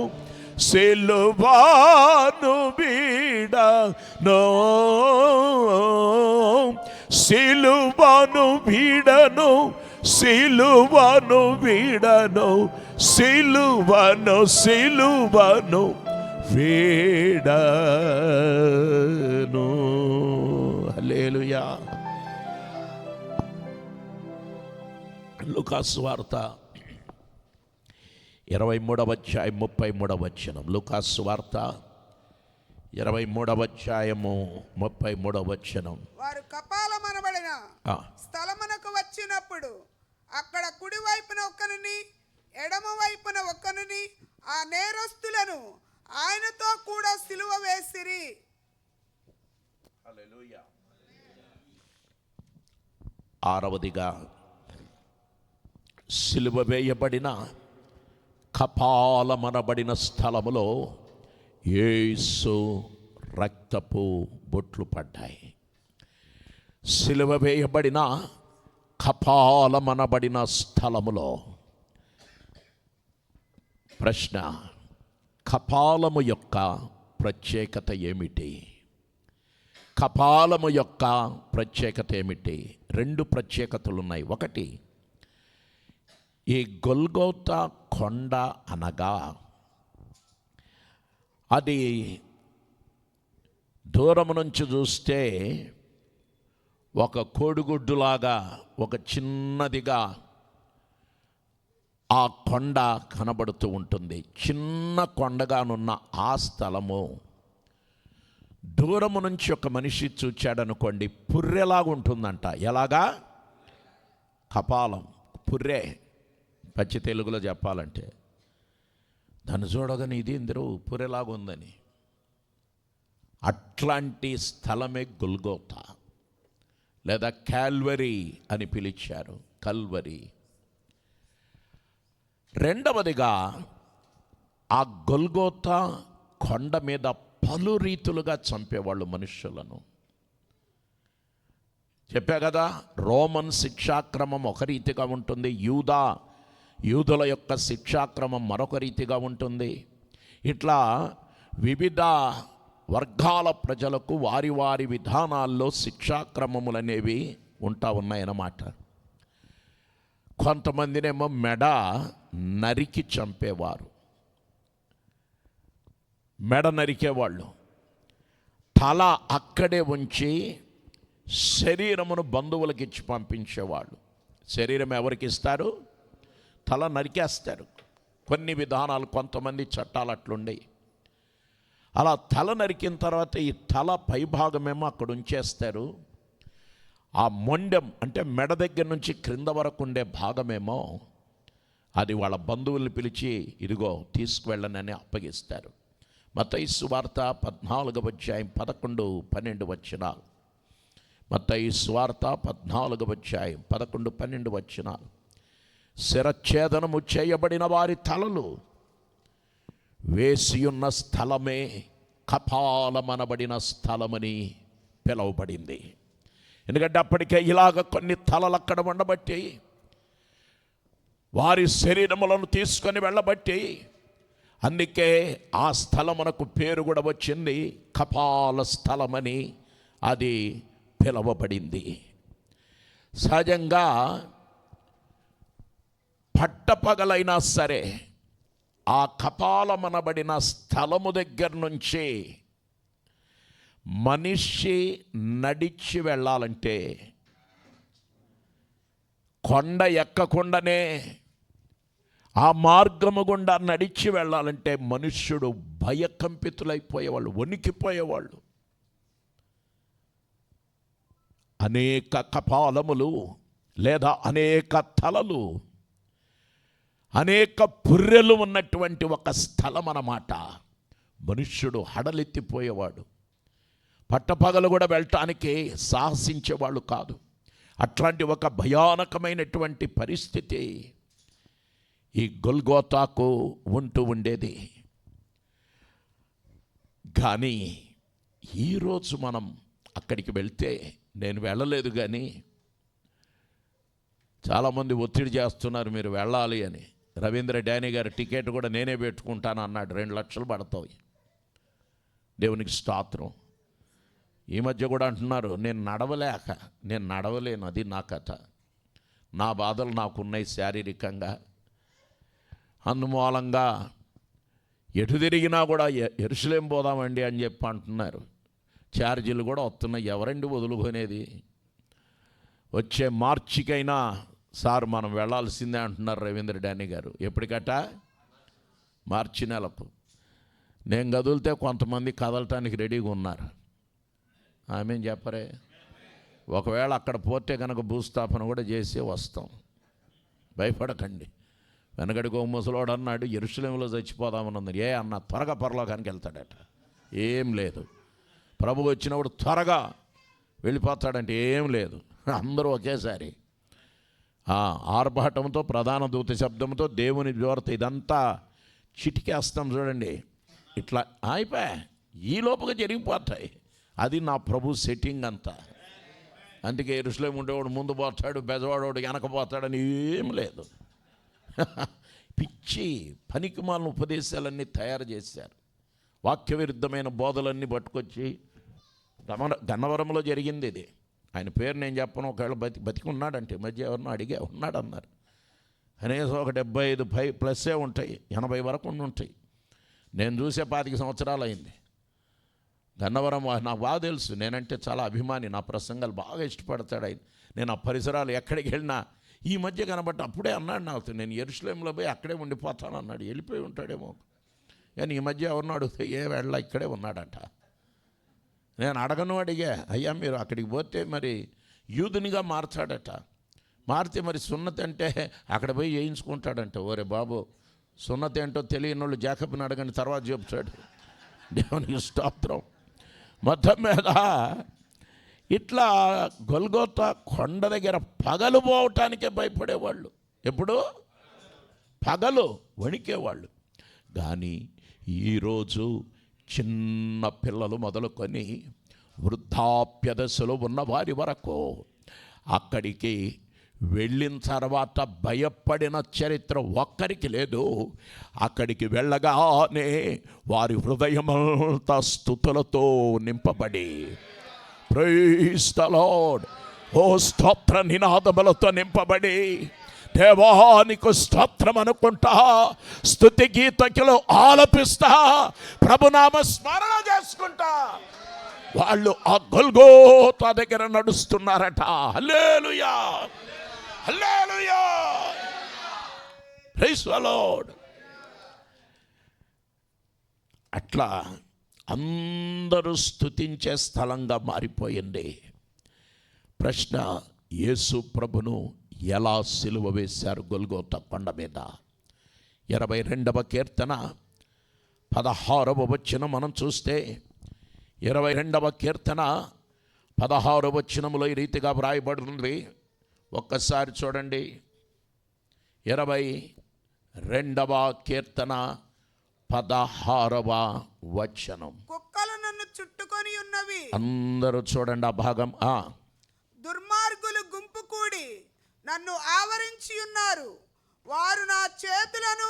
సిలువను వీడను, సిలువను వీడను, సిలువను వీడను, సిలువను సిలువను వీడను. హల్లెలూయా. లూకా సువార్త 23వ అధ్యాయం 33వ వచనం. లూకా సువార్త 23వ అధ్యాయము 33వ వచనం. వారు కపాలమనబడిన స్థలమునకు వచ్చినప్పుడు అక్కడ కుడి వైపున ఒకరిని, ఎడమ వైపున ఒకరిని, ఆ నేరస్తులను ఆయనతో కూడా సిలువ వేసిరి. హల్లెలూయా. ఆరవదిగా, సిలువ వేయబడిన కపాలమనబడిన స్థలములో యేసు రక్తపు బొట్లు పడ్డాయి. సిలువ వేయబడిన కపాలమనబడిన స్థలములో. ప్రశ్న, కపాలము యొక్క ప్రత్యేకత ఏమిటి? కపాలము యొక్క ప్రత్యేకత ఏమిటి? 2 ప్రత్యేకతలు ఉన్నాయి. ఒకటి, ఈ గొల్గోతా కొండ అనగా అది దూరం నుంచి చూస్తే ఒక కోడిగుడ్డులాగా, ఒక చిన్నదిగా ఆ కొండ కనబడుతూ ఉంటుంది. చిన్న కొండగానున్న ఆ స్థలము దూరము నుంచి ఒక మనిషి చూచాడనుకోండి, పుర్రెలాగా ఉంటుందంట. ఎలాగా? కపాలం, పుర్రె. పచ్చి తెలుగులో చెప్పాలంటే దాన్ని చూడగానే ఇది ఇందరూ పుర్రెలాగా ఉందని. అట్లాంటి స్థలమే గొల్గోతా లేదా కాల్వరీ అని పిలిచారు. కల్వరీ. రెండవదిగా, ఆ గొల్గోతా కొండ మీద పలు రీతులుగా చంపేవాళ్ళు మనుషులను. చెప్పా కదా, రోమన్ శిక్షాక్రమం ఒక రీతిగా ఉంటుంది, యూదుల యొక్క శిక్షాక్రమం మరొక రీతిగా ఉంటుంది. ఇట్లా వివిధ వర్గాల ప్రజలకు వారి వారి విధానాల్లో శిక్షాక్రమములు అనేవి ఉన్నాయన్నమాట. కొంతమందినేమో మెడ నరికి చంపేవారు, మెడ నరికేవాళ్ళు. తల అక్కడే ఉంచి శరీరమును బంధువులకు ఇచ్చి పంపించేవాళ్ళు. శరీరం ఎవరికి ఇస్తారు? తల నరికేస్తారు. కొన్ని విధానాలు, కొంతమంది చట్టాలు అట్లుండే. అలా తల నరికిన తర్వాత ఈ తల పైభాగమేమో అక్కడ ఉంచేస్తారు. ఆ మొండెం అంటే మెడ దగ్గర నుంచి క్రింద వరకు ఉండే భాగమేమో అది వాళ్ళ బంధువుల్ని పిలిచి ఇదిగో తీసుకువెళ్ళనని అప్పగిస్తారు. మత్తయి సువార్త 14వ అధ్యాయం 11, 12 వచనాలు. మత్తయి సువార్త 14వ అధ్యాయం 11, 12 వచనాలు. శిరఛేదనము చేయబడిన వారి తలలు వేసియున్న స్థలమే కపాలమనబడిన స్థలమని పిలువబడింది. ఎందుకంటే అప్పటికే ఇలాగ కొన్ని తలలు అక్కడ ఉండబట్టి, వారి శరీరములను తీసుకొని వెళ్ళబట్టి, అందుకే ఆ స్థలమునకు పేరు కూడా వచ్చింది, కపాల స్థలమని అది పిలువబడింది. సహజంగా పట్టపగలైనా సరే ఆ కపాలమనబడిన స్థలము దగ్గర నుంచి మనిషి నడిచి వెళ్ళాలంటే, కొండ ఎక్కకుండానే ఆ మార్గము గుండా నడిచి వెళ్ళాలంటే మనుష్యుడు భయకంపితులైపోయేవాళ్ళు, వణికిపోయేవాళ్ళు. అనేక కపాలములు లేదా అనేక తలలు, అనేక పుర్రెలు ఉన్నటువంటి ఒక స్థలం అన్నమాట. మనుష్యుడు హడలెత్తిపోయేవాడు. పట్టపగలు కూడా వెళ్ళటానికి సాహసించేవాళ్ళు కాదు. అట్లాంటి ఒక భయానకమైనటువంటి పరిస్థితి ఈ గొల్గోతాకు ఉంటూ ఉండేది. కానీ ఈరోజు మనం అక్కడికి వెళ్తే, నేను వెళ్ళలేదు కానీ చాలామంది ఒత్తిడి చేస్తున్నారు మీరు వెళ్ళాలి అని. రవీంద్ర డానీ గారి టికెట్ కూడా నేనే పెట్టుకుంటాను అన్నాడు, 2 లక్షలు పడతాయి. దేవునికి స్తోత్రం. ఈ మధ్య కూడా అంటున్నారు నేను నడవలేను, అది నా కథ, నా బాధలు నాకున్నాయి శారీరకంగా, అందుమూలంగా ఎటు తిరిగినా కూడా యెరూషలేము పోదామండి అని చెప్పి అంటున్నారు. ఛార్జీలు కూడా వస్తున్నాయి, ఎవరండి వదులుకునేది? వచ్చే మార్చికైనా సార్ మనం వెళ్ళాల్సిందే అంటున్నారు రవీంద్ర డానీ గారు. ఎప్పటికట? మార్చి నెలకు. నేను కదిలితే కొంతమంది కదలటానికి రెడీగా ఉన్నారు. ఆమెం చెప్పరే? ఒకవేళ అక్కడ పోతే కనుక భూస్థాపన కూడా చేసి వస్తాం, భయపడకండి. వెనకడికి ఒక ముసలోడు అన్నాడు యెరూషలేములో చచ్చిపోదామని ఉంది. ఏ అన్న త్వరగా పరలోకానికి వెళ్తాడట. ఏం లేదు, ప్రభు వచ్చినప్పుడు త్వరగా వెళ్ళిపోతాడంటే ఏం లేదు. అందరూ ఒకేసారి ఆర్భాటంతో, ప్రధాన దూత శబ్దంతో, దేవుని జ్వరత ఇదంతా చిటికేస్తాం చూడండి, ఇట్లా అయిపోయా ఈ లోపుగా జరిగిపోతాయి. అది నా ప్రభు సెట్టింగ్ అంతా. అందుకే యెరూషలేము ఉండేవాడు ముందు పోతాడు, బెజవాడోడు వెనక పోతాడని ఏం లేదు. పిచ్చి పనికిమాలిన ఉపదేశాలన్నీ తయారు చేశారు. వాక్య విరుద్ధమైన బోధలన్నీ పట్టుకొచ్చి గన్నవరంలో జరిగింది ఇది. ఆయన పేరు నేను చెప్పను, ఒకవేళ బతికి ఉన్నాడంటే మధ్య ఎవరినో అడిగే ఉన్నాడన్నారు. కనీసం ఒక 75+ ఉంటాయి, 80 వరకు ఉంటాయి. నేను చూసే 25 సంవత్సరాలు అయింది. గన్నవరం నాకు బాగా తెలుసు, నేనంటే చాలా అభిమాని, నా ప్రసంగాలు బాగా ఇష్టపడతాడు ఆయన. నేను ఆ పరిసరాలు ఎక్కడికి వెళ్ళినా ఈ మధ్య కనబట్టి అప్పుడే అన్నాడు నాకు, నేను యెరూషలేములో పోయి అక్కడే ఉండిపోతాను అన్నాడు. వెళ్ళిపోయి ఉంటాడేమో కానీ ఈ మధ్య ఎవరినో అడిగితే వెళ్ళ ఇక్కడే ఉన్నాడట. నేను అడిగా, అయ్యా మీరు అక్కడికి పోతే మరి యూదునిగా మార్చాడట. మారితే మరి సున్నతి అంటే అక్కడ పోయి చేయించుకుంటాడంట. ఓరే బాబు, సున్నతి ఏంటో తెలియని వాళ్ళు జాకబ్ని అడగని, తర్వాత చెప్తాడు. దేవునికి స్తోత్రం. మొత్తం మీద ఇట్లా గొల్గోతా కొండ దగ్గర పగలు పోవటానికే భయపడేవాళ్ళు. ఎప్పుడు? పగలు వణికేవాళ్ళు. కానీ ఈరోజు చిన్న పిల్లలు మొదలుకొని వృద్ధాప్య దశలో ఉన్న వారి వరకు అక్కడికి వెళ్ళిన తర్వాత భయపడిన చరిత్ర ఒక్కరికి లేదు. అక్కడికి వెళ్ళగానే వారి హృదయమంతా స్తుతులతో నింపబడి, ప్రైజ్ ద లార్డ్, ఓ స్తోత్ర నినాదములతో నింపబడి, దేవానికి స్తోత్రం అనుకుంటా, స్తుతి గీతకులు ఆలపిస్తా, ప్రభునామ స్మరణ చేసుకుంటా వాళ్ళు ఆ గొల్గోతా దగ్గర నడుస్తున్నారట. హల్లెలూయా, హల్లెలూయా, ప్రైజ్ ద లార్డ్. అట్లా అందరూ స్తుతించే స్థలంగా మారిపోయింది. ప్రశ్న, యేసు ప్రభును ఎలా సిలువ వేశారు గొల్గోతా కొండ మీద? 22వ కీర్తన 16వ వచనం మనం చూస్తే 22వ కీర్తన 16వ వచనములో ఈ రీతిగా వ్రాయబడుతుంది. ఒక్కసారి చూడండి. 22వ కీర్తన 16వ వచనం. కుక్కలు నన్ను చుట్టుకొని ఉన్నవి. అందరూ చూడండి ఆ భాగం. దుర్మార్గులు గుంపు కూడి నన్ను ఆవరించి ఉన్నారు. వారు నా చేతులను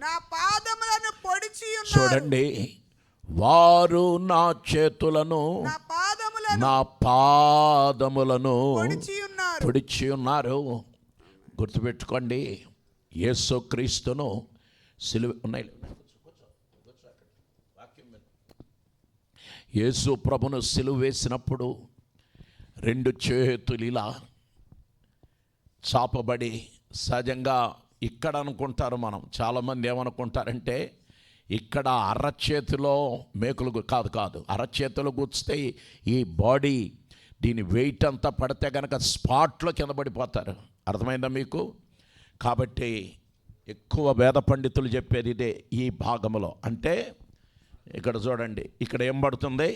నా పాదములను పొడిచి ఉన్నారు. చూడండి, వారు నా చేతులను నా పాదములను పొడిచి ఉన్నారు. గుర్తుపెట్టుకోండి, యేసుక్రీస్తును సిలువ ఉన్నాయి. యేసు ప్రభును సిలువ వేసినప్పుడు 2 చేతులు ఇలా చాపబడి, సహజంగా ఇక్కడ అనుకుంటారు మనం, చాలామంది ఏమనుకుంటారంటే ఇక్కడ అరచేతిలో మేకులు కాదు, అరచేతులు గుచ్చితే ఈ బాడీ దీని వెయిట్ అంతా పడితే కనుక స్పాట్లో కింద పడిపోతారు. అర్థమైందా మీకు? కాబట్టి ఎక్కువ వేద పండితులు చెప్పేది ఇదే. ఈ భాగంలో అంటే ఇక్కడ చూడండి, ఇక్కడ ఏం పడుతుంది?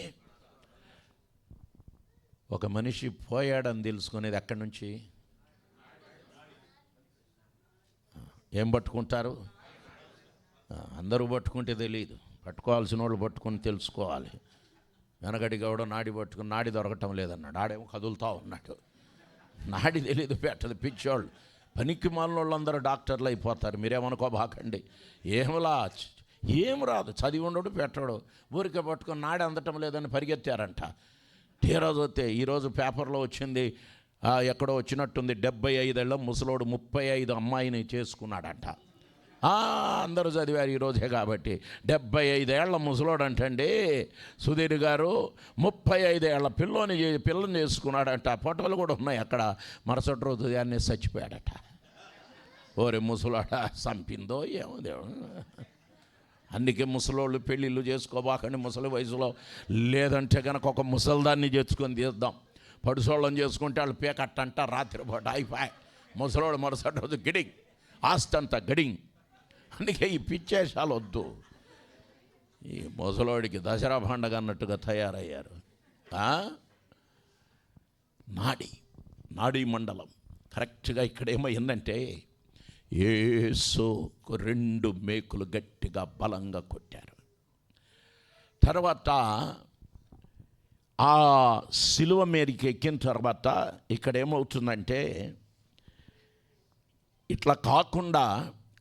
ఒక మనిషి పోయాడని తెలుసుకునేది ఎక్కడి నుంచి? ఏం పట్టుకుంటారు? అందరూ పట్టుకుంటే తెలియదు, పట్టుకోవాల్సిన వాళ్ళు పట్టుకొని తెలుసుకోవాలి. వెనకడిగా కూడా నాడి పట్టుకుని నాడి దొరకటం లేదన్నాడు, ఆడేమో కదులుతూ ఉన్నాడు. నాడి తెలియదు, పెట్టదు. పిచ్చోళ్ళు, పనికి మాలిన వాళ్ళందరూ డాక్టర్లు అయిపోతారు. మీరేమనుకోబాకండి. ఏం రాదు, చదివి ఉండడు, పెట్టడు, ఊరికే పట్టుకొని నాడి అందటం లేదని పరిగెత్తారంట. తీరా చూస్తే ఈరోజు పేపర్లో వచ్చింది, ఎక్కడో వచ్చినట్టుంది, 75 ఏళ్ళ ముసలోడు 35 అమ్మాయిని చేసుకున్నాడంట. అందరూ చదివారు ఈరోజే కాబట్టి. 75 ఏళ్ల ముసలోడు అంటండి సుధీర్ గారు 35 ఏళ్ల పిల్లని చేసుకున్నాడంట. ఫోటోలు కూడా ఉన్నాయి అక్కడ. మరుసటి రోజు దాన్ని చచ్చిపోయాడట. ఓరే ముసలాడ, చంపిందో ఏమో దేవుడు. అందుకే ముసలోళ్ళు పెళ్ళిళ్ళు చేసుకోబాకండి ముసలి వయసులో. లేదంటే కనుక ఒక ముసల్దాన్ని చేసుకొని తీద్దాం. పడుసోళ్ళని చేసుకుంటే వాళ్ళు పేకట్టంట, రాత్రిపూట అయిపోయి ముసలోడు మరుసటి రోజు గిడింగ్, ఆస్తి అంతా గడింగ్. అందుకే ఈ పిచ్చేషాలు వద్దు. ఈ ముసలోడికి దసరా పండగ అన్నట్టుగా తయారయ్యారు. నాడీ మండలం కరెక్ట్గా ఇక్కడ ఏమైందంటే యేసుకు 2 మేకులు గట్టిగా బలంగా కొట్టారు. తర్వాత ఆ సిలువ మీదకి ఎక్కిన తర్వాత ఇక్కడ ఏమవుతుందంటే, ఇట్లా కాకుండా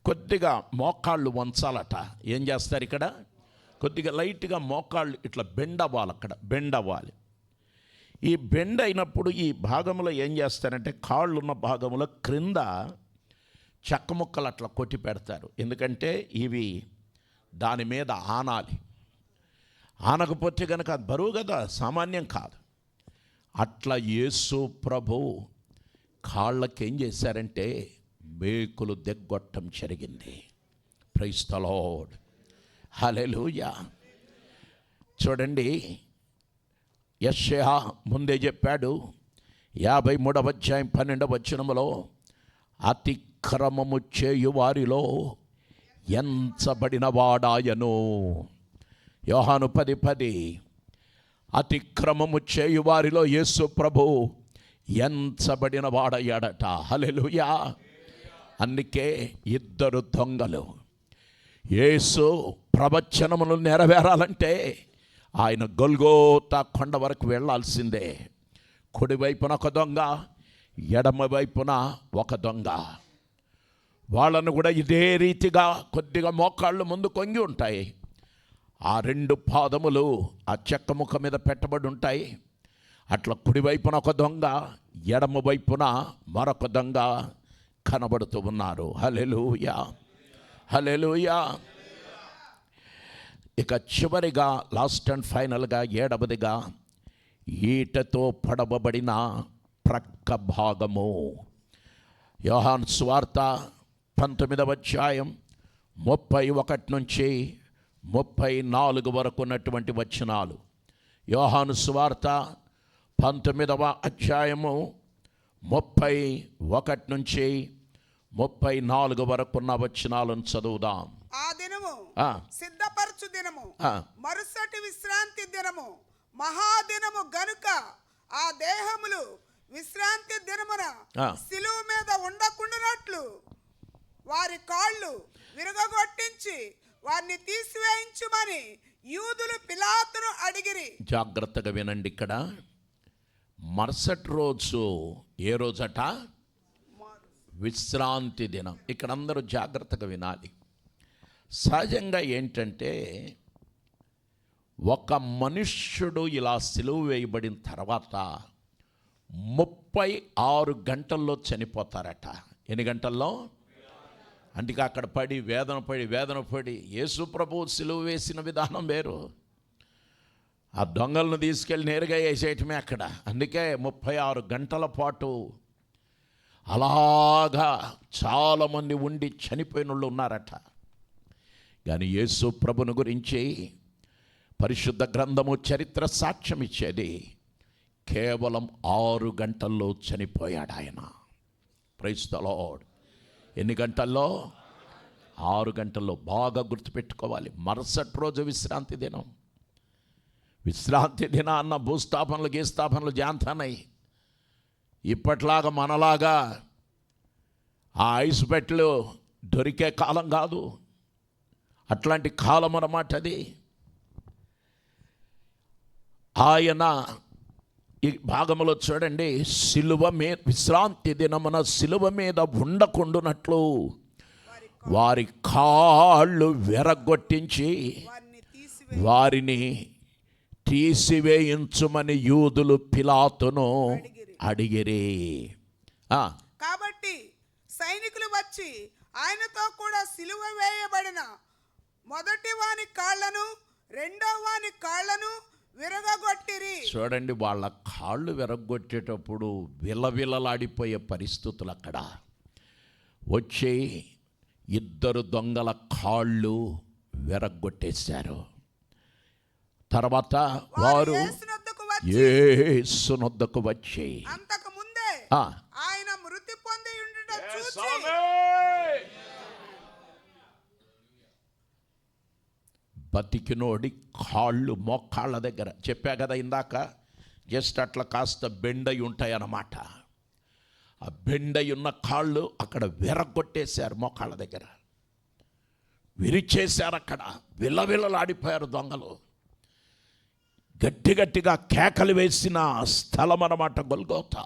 కొద్దిగా మోకాళ్ళు వంచాలట. ఏం చేస్తారు ఇక్కడ? కొద్దిగా లైట్గా మోకాళ్ళు ఇట్లా బెండ్ అవ్వాలి. అక్కడ బెండ్ అవ్వాలి. ఈ బెండ్ అయినప్పుడు ఈ భాగంలో ఏం చేస్తారంటే, కాళ్ళు ఉన్న భాగంలో క్రింద చెక్క ముక్కలు అట్లా కొట్టి పెడతారు. ఎందుకంటే ఇవి దాని మీద ఆనాలి. ఆనకపోతే కనుక అది బరువు కదా, సామాన్యం కాదు. అట్లా యేసు ప్రభు కాళ్ళకి ఏం చేశారంటే మేకులు దిగ్గొట్టం జరిగింది. ప్రైజ్ ది లార్డ్, హల్లెలూయా. చూడండి, యెషయా ముందే చెప్పాడు 53వ అధ్యాయం 12వ వచనములో, అతిక్రమము చేయు వారిలో ఎంచబడిన వాడాయను. యోహాను 10:10. అతిక్రమము చేయు వారిలో యేసు ప్రభు ఎంచబడిన వాడయ్యాడట. హల్లెలూయా. అందుకే 2 దొంగలు యేసు ప్రవచనములు నెరవేరాలంటే ఆయన గొల్గోతా కొండ వరకు వెళ్ళాల్సిందే. కుడివైపున ఒక దొంగ, ఎడమ వైపున ఒక దొంగ. వాళ్ళను కూడా ఇదే రీతిగా కొద్దిగా మోకాళ్ళు ముందు కొంగి ఉంటాయి. ఆ 2 పాదములు ఆ చెక్క ముఖ మీద పెట్టబడి ఉంటాయి. అట్లా కుడివైపున ఒక దొంగ, ఎడమ వైపున మరొక దొంగ కనబడుతూ ఉన్నారు. హల్లెలూయా, హల్లెలూయా. ఇక చివరిగా లాస్ట్ అండ్ ఫైనల్గా 7వదిగా ఈటతో పడవబడిన ప్రక్క భాగము. యోహాను సువార్త 19వ అధ్యాయం 31 నుంచి 34 వరకు ఉన్నటువంటి వచనాలు. యోహాను సువార్త 19వ అధ్యాయము 31 నుంచి 34 వరకున్న వచనాలను చదువుదాం. ఆ దినము ఆ. సిద్ధపరచు దినము, ఆ. మరుసటి విశ్రాంతి దినము, మహాదినము గనుక ఆ దేహములు విశ్రాంతి దినమున ఆ. సిలువ మీద ఉండకుండానట్లు వారి కాళ్ళు విరగగొట్టించి వారిని తీసివేయించుమని యూదులు పిలాతును అడిగిరి. జాగ్రత్తగా వినండి. ఇక్కడ మరుసటి రోజు ఏ రోజట? విశ్రాంతి దినం. ఇక్కడ అందరూ జాగ్రత్తగా వినాలి. సహజంగా ఏంటంటే ఒక మనుష్యుడు ఇలా సిలువ వేయబడిన తర్వాత 36 గంటల్లో చనిపోతారట. ఎన్ని గంటల్లో? అందుకే అక్కడ వేదన పడి యేసు ప్రభువు సిలువ వేసిన విధానం వేరు. ఆ దొంగలను తీసుకెళ్ళి నేరుగా వేసేయటమే అక్కడ. అందుకే 36 గంటల పాటు అలాగా చాలామంది ఉండి చనిపోయిన వాళ్ళు ఉన్నారట. కానీ యేసు ప్రభుని గురించి పరిశుద్ధ గ్రంథము చరిత్ర సాక్ష్యం ఇచ్చేది. కేవలం 6 గంటల్లో చనిపోయాడు ఆయన. Praise the Lord. ఎన్ని గంటల్లో? 6 గంటల్లో. బాగా గుర్తుపెట్టుకోవాలి. మరుసటి రోజు విశ్రాంతి దినం. విశ్రాంతి దినాన్న భూస్థాపనలు గీస్థాపనలు జాంతానయి. ఇప్పట్లాగా మనలాగా ఆ ఐస్ బెట్లు దొరికే కాలం కాదు. అట్లాంటి కాలం అన్నమాట అది. ఆయన ఈ భాగంలో చూడండి, సిలువ మీద విశ్రాంతి దినమున సిలువ మీద ఉండకుండునట్లు వారి కాళ్ళు విరగొట్టించి వారిని తీసివేయించుమని యూదులు పిలాతును అడిగిరి. కాబట్టి సైనికులు వచ్చి ఆయనతో కూడా సిలువ వేయబడిన మొదటి వాని కాళ్ళను రెండో వాని కాళ్ళను విరగొట్టిరి. చూడండి, వాళ్ళ కాళ్ళు విరగొట్టేటప్పుడు విలవిలలాడిపోయే పరిస్థితులు. అక్కడ వచ్చి 2 దొంగల కాళ్ళు విరగొట్టేశారు. తర్వాత వారు యేసునొద్దకు వచ్చి అంతకు ముందే ఆయన మృతి పొంది ఉండుట చూచి బతికినోడి కాళ్ళు మోకాళ్ళ దగ్గర, చెప్పా కదా ఇందాక, జస్ట్ అట్లా కాస్త బెండయి ఉంటాయన్నమాట. ఆ బెండయి ఉన్న కాళ్ళు అక్కడ విరగొట్టేశారు. మోకాళ్ళ దగ్గర విరిచేశారు. అక్కడ విలవిలలాడిపోయారు దొంగలు. గట్టిగా కేకలు వేసిన స్థలం అన్నమాట గొల్గోతా.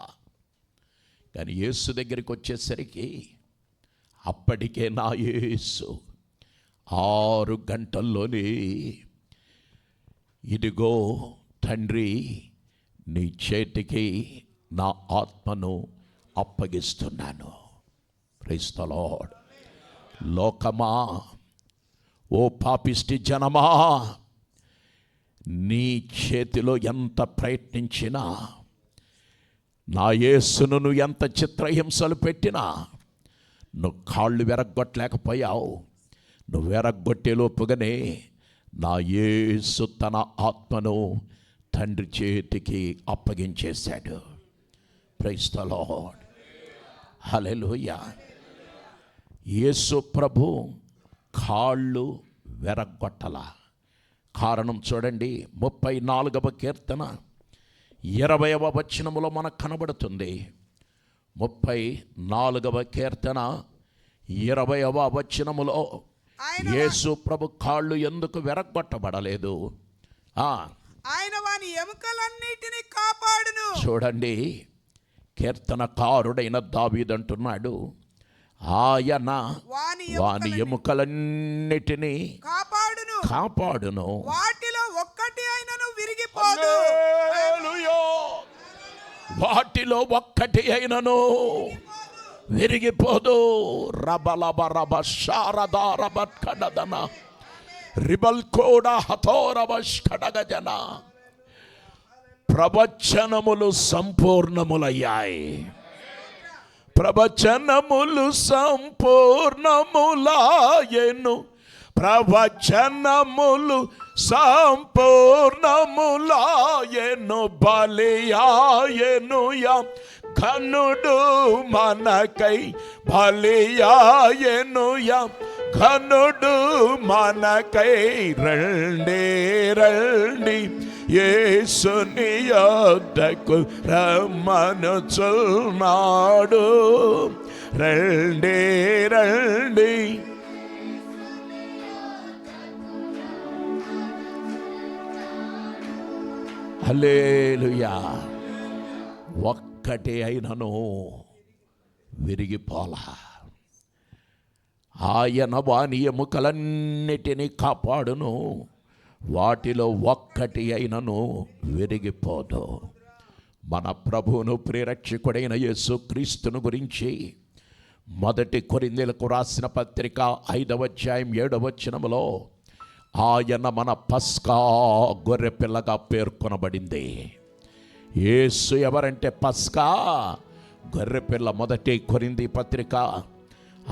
కానీ యేసు దగ్గరికి వచ్చేసరికి అప్పటికే నా యేసు 6 గంటల్లోనే, ఇదిగో తండ్రి నీ చేతికి నా ఆత్మను అప్పగిస్తున్నాను. Praise the lord. లోకమా, ఓ పాపిష్టి జనమా, నీ చేతిలో ఎంత ప్రయత్నించినా, నా యేసును నువ్వు ఎంత చిత్రహింసలు పెట్టినా నువ్వు కాళ్ళు విరగొట్టలేకపోయావు. నువ్వు విరగొట్టేలోపుగానే నా యేసు తన ఆత్మను తండ్రి చేతికి అప్పగించేశాడు. Praise the lord. Hallelujah. Yesu ప్రభు కాళ్ళు విరగొట్టల. కారణం చూడండి, 34వ కీర్తన 20వ వచనములో మనకు కనబడుతుంది. 34వ కీర్తన 20వ వచనములో యేసు ప్రభు కాళ్ళు ఎందుకు విరగొట్టబడలేదు? ఆయన వాని ఎముకలన్నిటిని కాపాడును. చూడండి, కీర్తనకారుడైన దావీదు అంటున్నాడు, ఆయన వాని ఎముకలన్నిటినీ కాపాడును, వాటిలో ఒక్కటి అయినను విరిగిపోదు. వాటిలో ఒక్కటి అయినను విరిగిపోదు. రబలబరబ శారదారబట్కడదన రిబల్కోడ హతోరబష్కడగజన. ప్రవచనములు సంపూర్ణములయ్యాయి. ప్రవచనములు సంపూర్ణములాయెను, ప్రవచనములు సంపూర్ణములాయెను, బలియాయెనుయా ఘనుడు మనకై, బలియాయెనుయా ఘనుడు మనకై. రండి రండి యేసుని యొద్దకు రమ్మనుచున్నాడు, రండి రండి. హల్లెలూయా. ఒక్కటి అయినను విరిగిపోలా. ఆయన వాని ఎముకలన్నిటినీ కాపాడును, వాటిలో ఒక్కటి అయినను విరిగిపోదు. మన ప్రభువును ప్రియరక్షకుడైన యేసుక్రీస్తును గురించి 1 కొరింథీయులకు రాసిన పత్రిక 5వ అధ్యాయం 7వ వచనములో ఆయన మన పస్కా గొర్రెపిల్లగా పేర్కొనబడింది. యేసు ఎవరంటే పస్కా గొర్రెపిల్ల. 1 కొరింథీ పత్రిక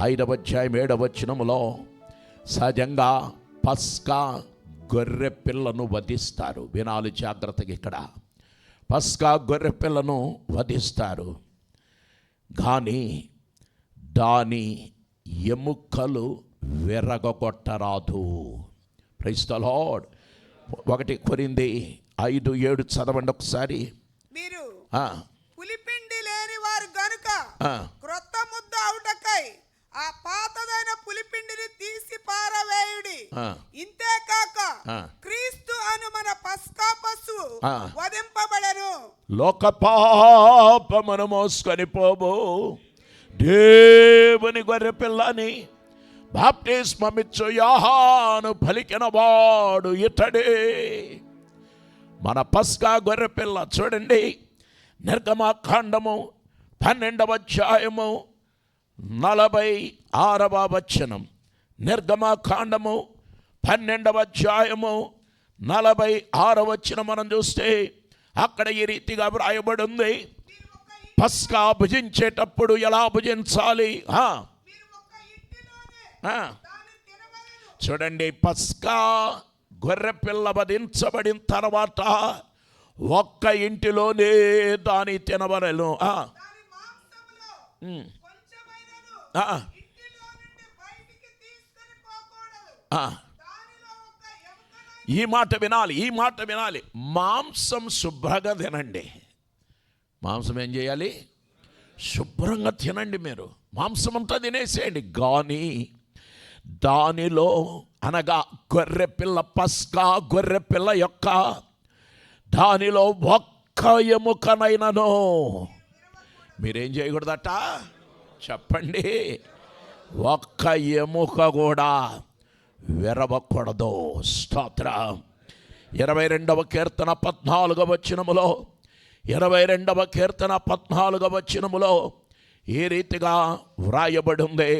5వ అధ్యాయం 7వ వచనములో సహజంగా పస్కా గొర్రెపిల్లను వధిస్తారు. వినాలి జాగ్రత్తగా. ఇక్కడ పస్కా గొర్రెపిల్లను వధిస్తారు, కానీ దాని ఎముకలు విరగొట్టరాదు. Praise the lord. 1 కొరింథీ 5:7 చదవండి ఒకసారి. మీరు పులిపిండి లేని వారు గనుక క్రొత్త ముద్ద అవుటకై ఆ పాతదైన పులిపిండిని తీసి పారవేయుడి. ఇంతే కాక క్రీస్తు అను మన పస్కా పశువు వధింపబడెను. లోక పాపమును మోసుకొని పోబో దేవుని గొర్రె పిల్లని బాప్టిస్మమిచ్చు యోహాను పలికిన వాడు ఇతడే. మన పస్కా గొర్రె పిల్ల. చూడండి, నిర్గమకాండము 12వ అధ్యాయము 46వ వచనం. నిర్గమకాండము 12వ అధ్యాయము 46వ వచనం మనం చూస్తే అక్కడ ఈ రీతిగా వ్రాయబడి ఉంది. పస్కా భుజించేటప్పుడు ఎలా భుజించాలి? చూడండి, పస్కా గొర్రెపిల్ల వధించబడిన తర్వాత ఒక్క ఇంటిలోనే దాని తినవలెను. ఈ మాట వినాలి, ఈ మాట వినాలి. మాంసం శుభ్రంగా తినండి. మాంసం ఏం చేయాలి? శుభ్రంగా తినండి. మీరు మాంసం అంతా తినేసేయండి, కానీ దానిలో అనగా గొర్రెపిల్ల, పస్కా గొర్రెపిల్ల యొక్క దానిలో ఒక్క ఎముకనైనను మీరేం చేయకూడదట? చెప్పండి. ఒక్క ఎముక కూడా విరవకూడదు. స్తోత్రం. 22వ కీర్తన 14వ వచనములో 22వ కీర్తన 14వ వచనములో ఈ రీతిగా వ్రాయబడి ఉంది.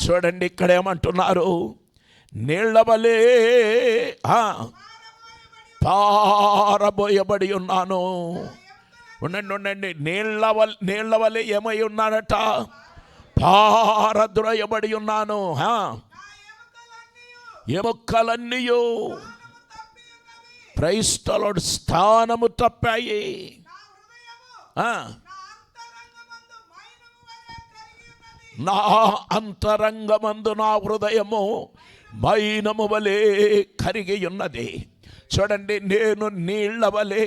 చూడండి, ఇక్కడ ఏమంటున్నారు? నీళ్ల వలె పారబోయబడి ఉన్నాను. ఉండండి ఉండండి. నీళ్ల వలె ఏమై ఉన్నానట? పారద్రోయబడి ఉన్నాను. ఎముకలన్నీయు క్రైస్తవుడు స్థానము తప్పాయి. నా అంతరంగమందు నా హృదయము మైనము వలె కరిగి ఉన్నది. చూడండి, నేను నీళ్ల వలె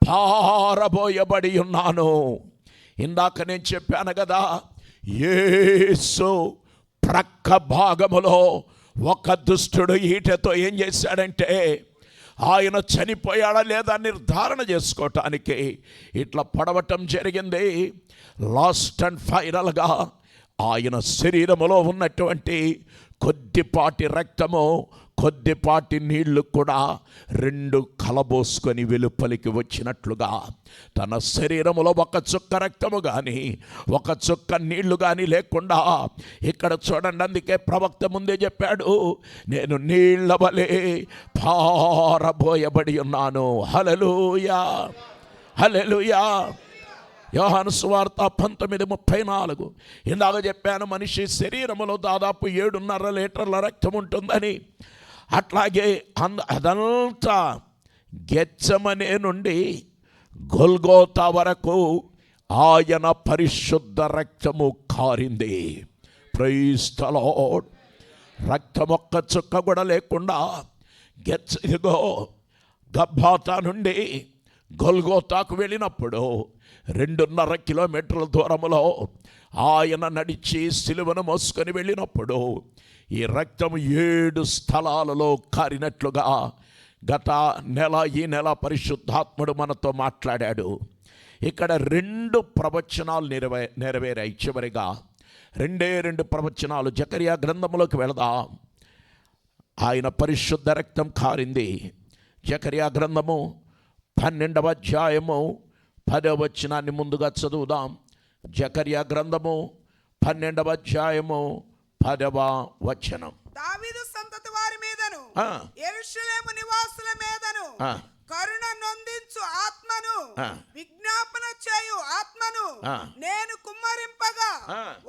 పారబోయబడి ఉన్నాను. ఇందాక నేను చెప్పాను కదా, యేసు ప్రక్క భాగములో ఒక దుష్టుడు ఈటెతో ఏం చేశాడంటే, ఆయన చనిపోయాడా లేదా నిర్ధారణ చేసుకోవటానికి ఇట్లా పడవటం జరిగింది. లాస్ట్ అండ్ ఫైనల్గా ఆయన శరీరములో ఉన్నటువంటి కొద్దిపాటి రక్తము, కొద్దిపాటి నీళ్లు కూడా రెండు కలబోసుకొని వెలుపలికి వచ్చినట్లుగా తన శరీరములో ఒక చుక్క రక్తము కానీ ఒక చుక్క నీళ్లు కానీ లేకుండా ఇక్కడ చూడండి. అందుకే ప్రవక్త ముందే చెప్పాడు, నేను నీళ్ల వలె పారబోయబడి ఉన్నాను. హల్లెలూయా, హల్లెలూయా. యోహాను సువార్త 19:34. ఇందాక చెప్పాను, మనిషి శరీరములో దాదాపు 7.5 లీటర్ల రక్తం ఉంటుందని. అట్లాగే అదంతా గెత్సెమనే నుండి గొల్గోతా వరకు ఆయన పరిశుద్ధ రక్తము కారింది. Praise the lord. రక్తం ఒక్క చుక్క కూడా లేకుండా ఇదిగో గబ్బాతా నుండి గొల్గోతాకు వెళ్ళినప్పుడు 2.5 కిలోమీటర్ల దూరంలో ఆయన నడిచి సిలువను మోసుకొని వెళ్ళినప్పుడు ఈ రక్తం 7 స్థలాలలో కారినట్లుగా ఈ నెల పరిశుద్ధాత్ముడు మనతో మాట్లాడాడు. ఇక్కడ 2 ప్రవచనాలు నెరవేరాయి. చివరిగా 2 ప్రవచనాలు. జకర్యా గ్రంథంలోకి వెళదాం. ఆయన పరిశుద్ధ రక్తం కారింది. జకర్యా గ్రంథము 12వ అధ్యాయము 10వ వచనాన్ని ముందుగా చదువుదాం. జకర్యా గ్రంథము 12వ అధ్యాయము 10వ వచనం. దావీదు సంతతి వారి మీదను యెరూషలేము నివాసుల మీదను కరుణ నొందించు ఆత్మను విజ్ఞాపన చేయు ఆత్మను నేను కుమ్మరింపగా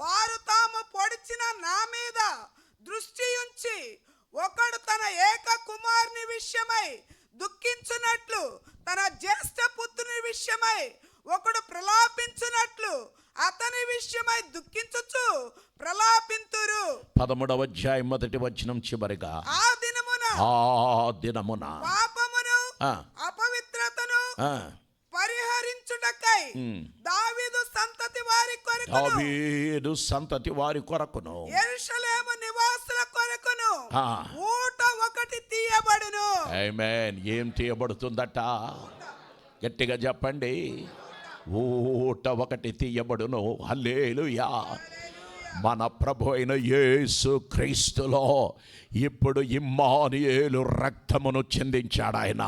వారు తాము పొడిచిన నా మీద దృష్టి ఉంచి ఒకడు తన ఏక కుమారుని విషయమై దుఃఖించున్నట్లు తన జ్యేష్ఠ పుత్రుని విషయమై ఒకడు ప్రలాపించున్నట్లు అతని విషయమై దుఃఖించుచు ప్రలాపింతురు. 13వ అధ్యాయం 1వ వచనం చివరిగా ఆ దినమున పాపమును అపవిత్రతను పరిహరించుటకై దావీదు సంతతి వారి కొరకును యెరూషలేము నివాసుల కొరకును ఊట ఒకటి తీయబడును. ఆమేన్. ఏం తీయబడుతుందట? గట్టిగా చెప్పండి. ఊట ఒకటి తీయబడును. హల్లెలూయా. మన ప్రభు అయిన యేసు క్రీస్తులో ఇప్పుడు ఇమ్మానుయేలు రక్తమును చెందించాడు ఆయన.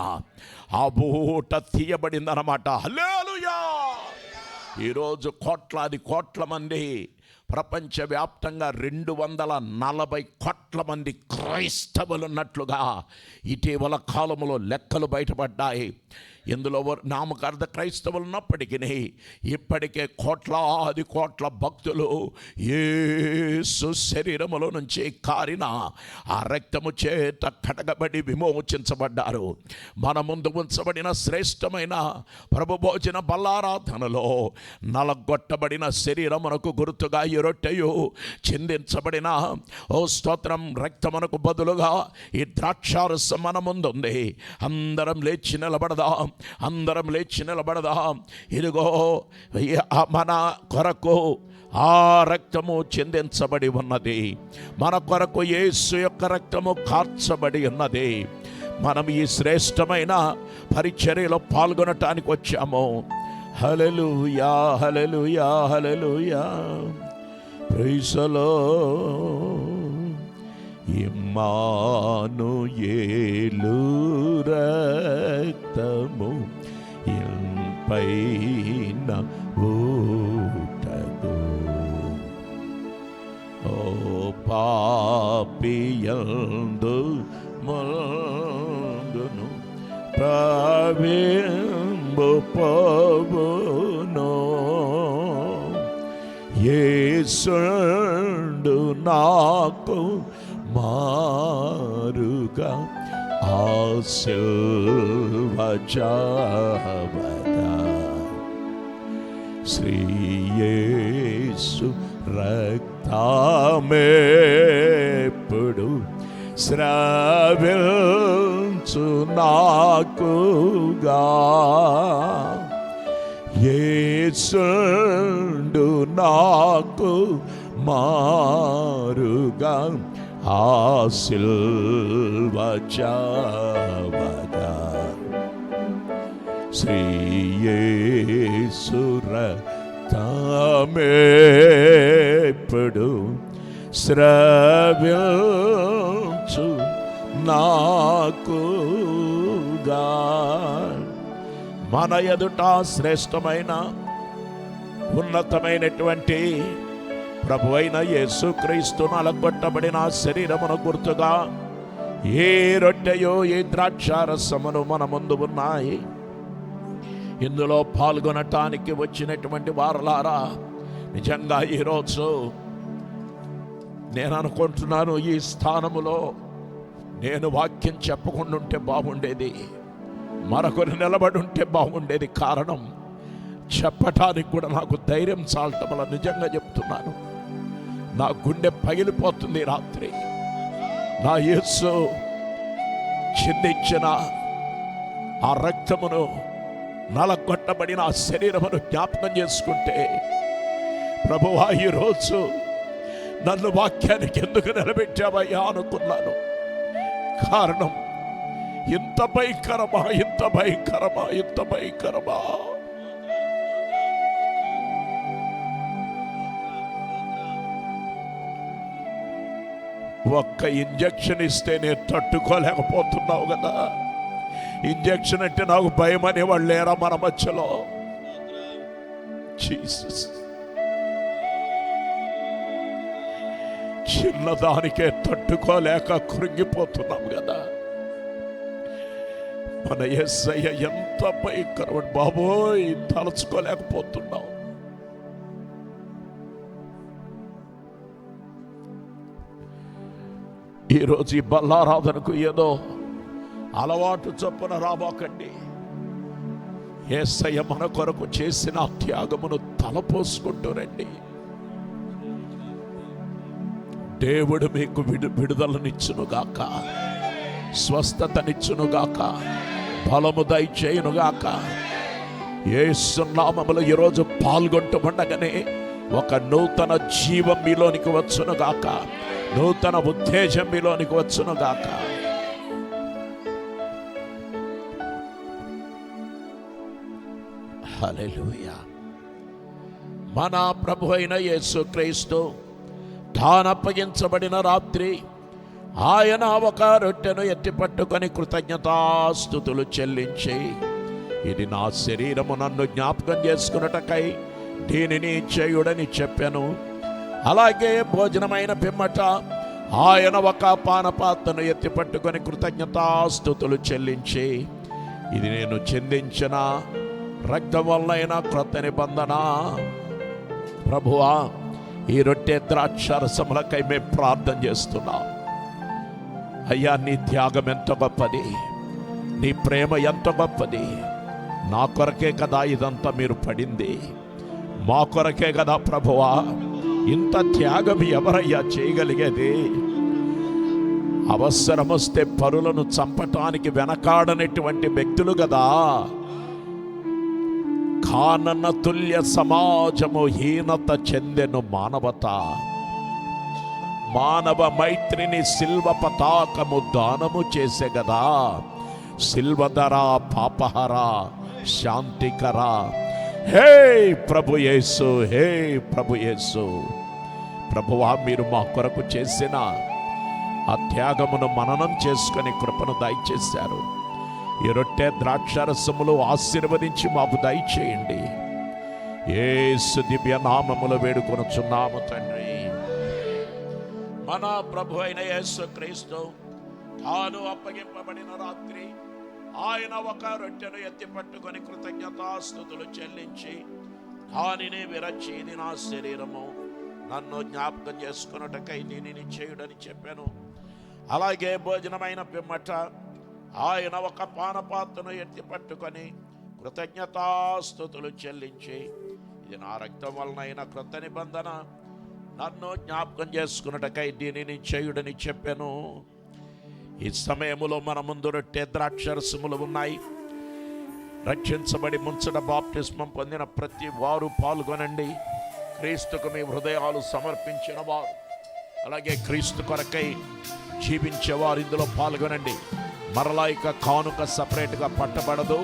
ఆ ఊట తీయబడిందన్నమాట. హల్లెలూయా. ఈరోజు కోట్ల మంది, ప్రపంచవ్యాప్తంగా 240 కోట్ల మంది క్రైస్తవులు ఉన్నట్లుగా ఇటీవల కాలంలో లెక్కలు బయటపడ్డాయి. ఇందులో నామకార్థ క్రైస్తవులు ఉన్నప్పటికీ ఇప్పటికే కోట్ల భక్తులు యేసు శరీరములో నుంచి కారిన ఆ రక్తము చేత కడగబడి విమోచించబడ్డారు. మన ముందు ఉంచబడిన శ్రేష్టమైన ప్రభు భోజన బల్లారాధనలో నలగొట్టబడిన శరీరమునకు గుర్తుగా ఈ రొట్టెయు చిందించబడిన స్తోత్రం రక్తమునకు బదులుగా ఈ ద్రాక్షారసం మన ముందుంది. అందరం లేచి నిలబడదాం. ఇదిగో మన కొరకు ఆ రక్తము చిందించబడి ఉన్నది. మన కొరకు యేసు యొక్క రక్తము కార్చబడి ఉన్నది. మనం ఈ శ్రేష్టమైన పరిచర్యలో పాల్గొనటానికి వచ్చాము. Hallelujah, hallelujah, hallelujah. Praise the lord. ఇమ్మానుయేలు రక్తము పైన ఊటదు. ఓ పాపియందు మందును ప్రవేంబు పవును. యేసుండు నాకు మారుగా ఆ సిల్వ జావగా. శ్రీ యేసు రక్తమేప్పుడు స్రవించు నాకుగా. యేసుండు నాకు మారుగా ఆ సిల్వ జావగా. శ్రీ యేసు రక్తమేప్పుడు స్రవించు నాకుగా. మన ఎదుట శ్రేష్టమైన ఉన్నతమైనటువంటి ప్రభు అయిన యేసుక్రీస్తు నలగొట్టబడిన శరీరమును గుర్తుగా ఏ రొట్టెయో ఏ ద్రాక్షారసమును మన ముందు ఉన్నాయి. ఇందులో పాల్గొనటానికి వచ్చినటువంటి వారలారా, నిజంగా ఈరోజు నేను అనుకుంటున్నాను, ఈ స్థానములో నేను వాక్యం చెప్పకుండా ఉంటే బాగుండేది, మరొకరు నిలబడి ఉంటే బాగుండేది. కారణం, చెప్పటానికి కూడా నాకు ధైర్యం చాలటం వల్ల నిజంగా చెప్తున్నాను, నా గుండె పగిలిపోతుంది. రాత్రి నా యేసు చిందించిన ఆ రక్తమును, నలగొట్టబడిన ఆ శరీరమును జ్ఞాపకం చేసుకుంటే, ప్రభువా ఈరోజు నన్ను వాక్యానికి ఎందుకు నిలబెట్టావయ్యా అనుకున్నాను. కారణం, ఇంత భయంకరమా, ఇంత భయంకరమా, ఇంత భయంకరమా. ఒక్క ఇంజక్షన్ ఇస్తే నేను తట్టుకోలేకపోతున్నావు కదా. ఇంజక్షన్ అంటే నాకు భయం అనేవాళ్ళు లేరా మన మధ్యలో? జీసస్, చిన్నదానికే తట్టుకోలేక కృంగిపోతున్నాం కదా. మన యేసయ్య ఎంత భయంకరమైన బాబోయ్, తలుచుకోలేకపోతున్నాం. ఈరోజు ఈ బల్లారాధనకు ఏదో అలవాటు చొప్పున రాబోకండి. యేసయ్య మన కొరకు చేసిన త్యాగమును తలపోసుకుంటూ రండి. దేవుడు మీకు విడుదలనిచ్చునుగాక, స్వస్థతనిచ్చునుగాక, బలము దయచేయునుగాక. యేసు నామములో ఈరోజు పాల్గొంటూ ఉండగానే ఒక నూతన జీవం మీలోనికి వచ్చునుగాక, నూతన ఉత్తేజం మీలోనికి వచ్చునుగాక. హల్లెలూయా. మన ప్రభు అయిన యేసుక్రీస్తు తాను అప్పగించబడిన రాత్రి ఆయన ఒక రొట్టెను ఎత్తిపట్టుకొని కృతజ్ఞతాస్తుతులు చెల్లించి, ఇది నా శరీరము, నన్ను జ్ఞాపకం చేసుకున్నటకై దీనిని చేయుడని చెప్పాను. అలాగే భోజనమైన పిమ్మట ఆయన ఒక పానపాత్రను ఎత్తిపట్టుకొని కృతజ్ఞతాస్తుతులు చెల్లించి, ఇది నేను చెందించిన రక్తం వలన క్రొత్త నిబంధన. ప్రభువా, ఈ రొట్టె ద్రాక్షారసములకై మేము ప్రార్థన చేస్తున్నాం. అయ్యా, నీ త్యాగం ఎంత గొప్పది, నీ ప్రేమ ఎంత గొప్పది. నా కొరకే కదా ఇదంతా మీరు పడింది, మా కొరకే కదా ప్రభువా. ఇంత త్యాగం ఎవరయ్యా చేయగలిగేది? అవసరం వస్తే పరులను చంపటానికి వెనకాడనటువంటి వ్యక్తులు కదా. కానన తుల్య సమాజము హీనత చెందెను మానవత. మానవ మైత్రిని సిల్వ పతాకము దానము చేసే గదా. సిల్వధర పాపహర శాంతికర. హే ప్రభు యేసు, హే ప్రభు యేసు. ప్రభువా, మీరు మా కొరకు చేసిన ఆ త్యాగమును మననం చేసుకొని కృపను దయచేశారు. ఈ రొట్టె ద్రాక్షారసములు ఆశీర్వదించి మాకు దయచేయండి. యేసు దివ్య నామములో వేడుకొనుచున్నాము తండ్రి. మన ప్రభు అయిన యేసుక్రీస్తు తాను అప్పగింపబడిన రాత్రి ఆయన ఒక రొట్టెను ఎత్తిపట్టుకొని కృతజ్ఞతాస్తుతులు చెల్లించి దానిని విరచి, ఇది నా శరీరము, నన్ను జ్ఞాపకం చేసుకున్నటకై దీనిని చేయుడని చెప్పాను. అలాగే భోజనమైన పిమ్మట ఆయన ఒక పానపాత్రను ఎత్తిపట్టుకొని కృతజ్ఞతాస్తుతులు చెల్లించి, ఇది నా రక్తం వలన క్రొత్త నిబంధన, నన్ను జ్ఞాపకం చేసుకున్నటకై దీనిని చేయుడని చెప్పాను. ఈ సమయములో మన ముందు రొట్టె ద్రాక్షరసములు ఉన్నాయి. రక్షించబడి ముంచట బాప్తిస్మం పొందిన ప్రతి వారు పాల్గొనండి. క్రీస్తుకు మీ హృదయాలు సమర్పించిన వారు, అలాగే క్రీస్తు కొరకై జీవించేవారు ఇందులో పాల్గొనండి. మరలా ఇక కానుక సపరేట్గా పట్టబడదు.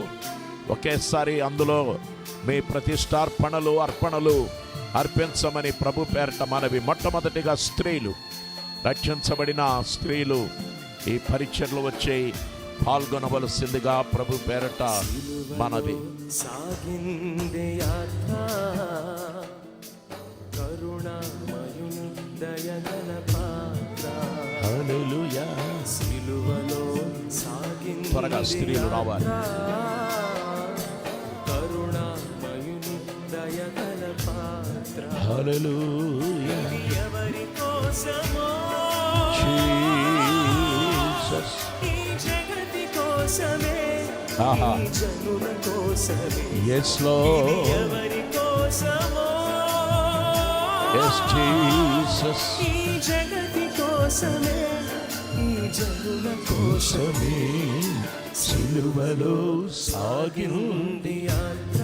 ఒకేసారి అందులో మీ ప్రతిష్టార్పణలు, అర్పణలు అర్పించమని ప్రభు పేరట మనవి. మొట్టమొదటిగా స్త్రీలు, రక్షించబడిన స్త్రీలు ఈ పరిచర్లు వచ్చి పాల్గొనవలసిందిగా ప్రభు పేరట మనవి. హల్లెలూయా. త్వరగా స్త్రీలు రావాలి. హల్లెలూయా. ఎవరి కోసమో జీసస్. ఈ జగతి కోసమే, ఆహా. ఈ జనుల కోసమే. Yes Lord. ఎవరి కోసమో Yes Jesus. ఈ జగతి కోసమే, ఈ జనుల కోసమే. సిలువలో సాగింది యాత్ర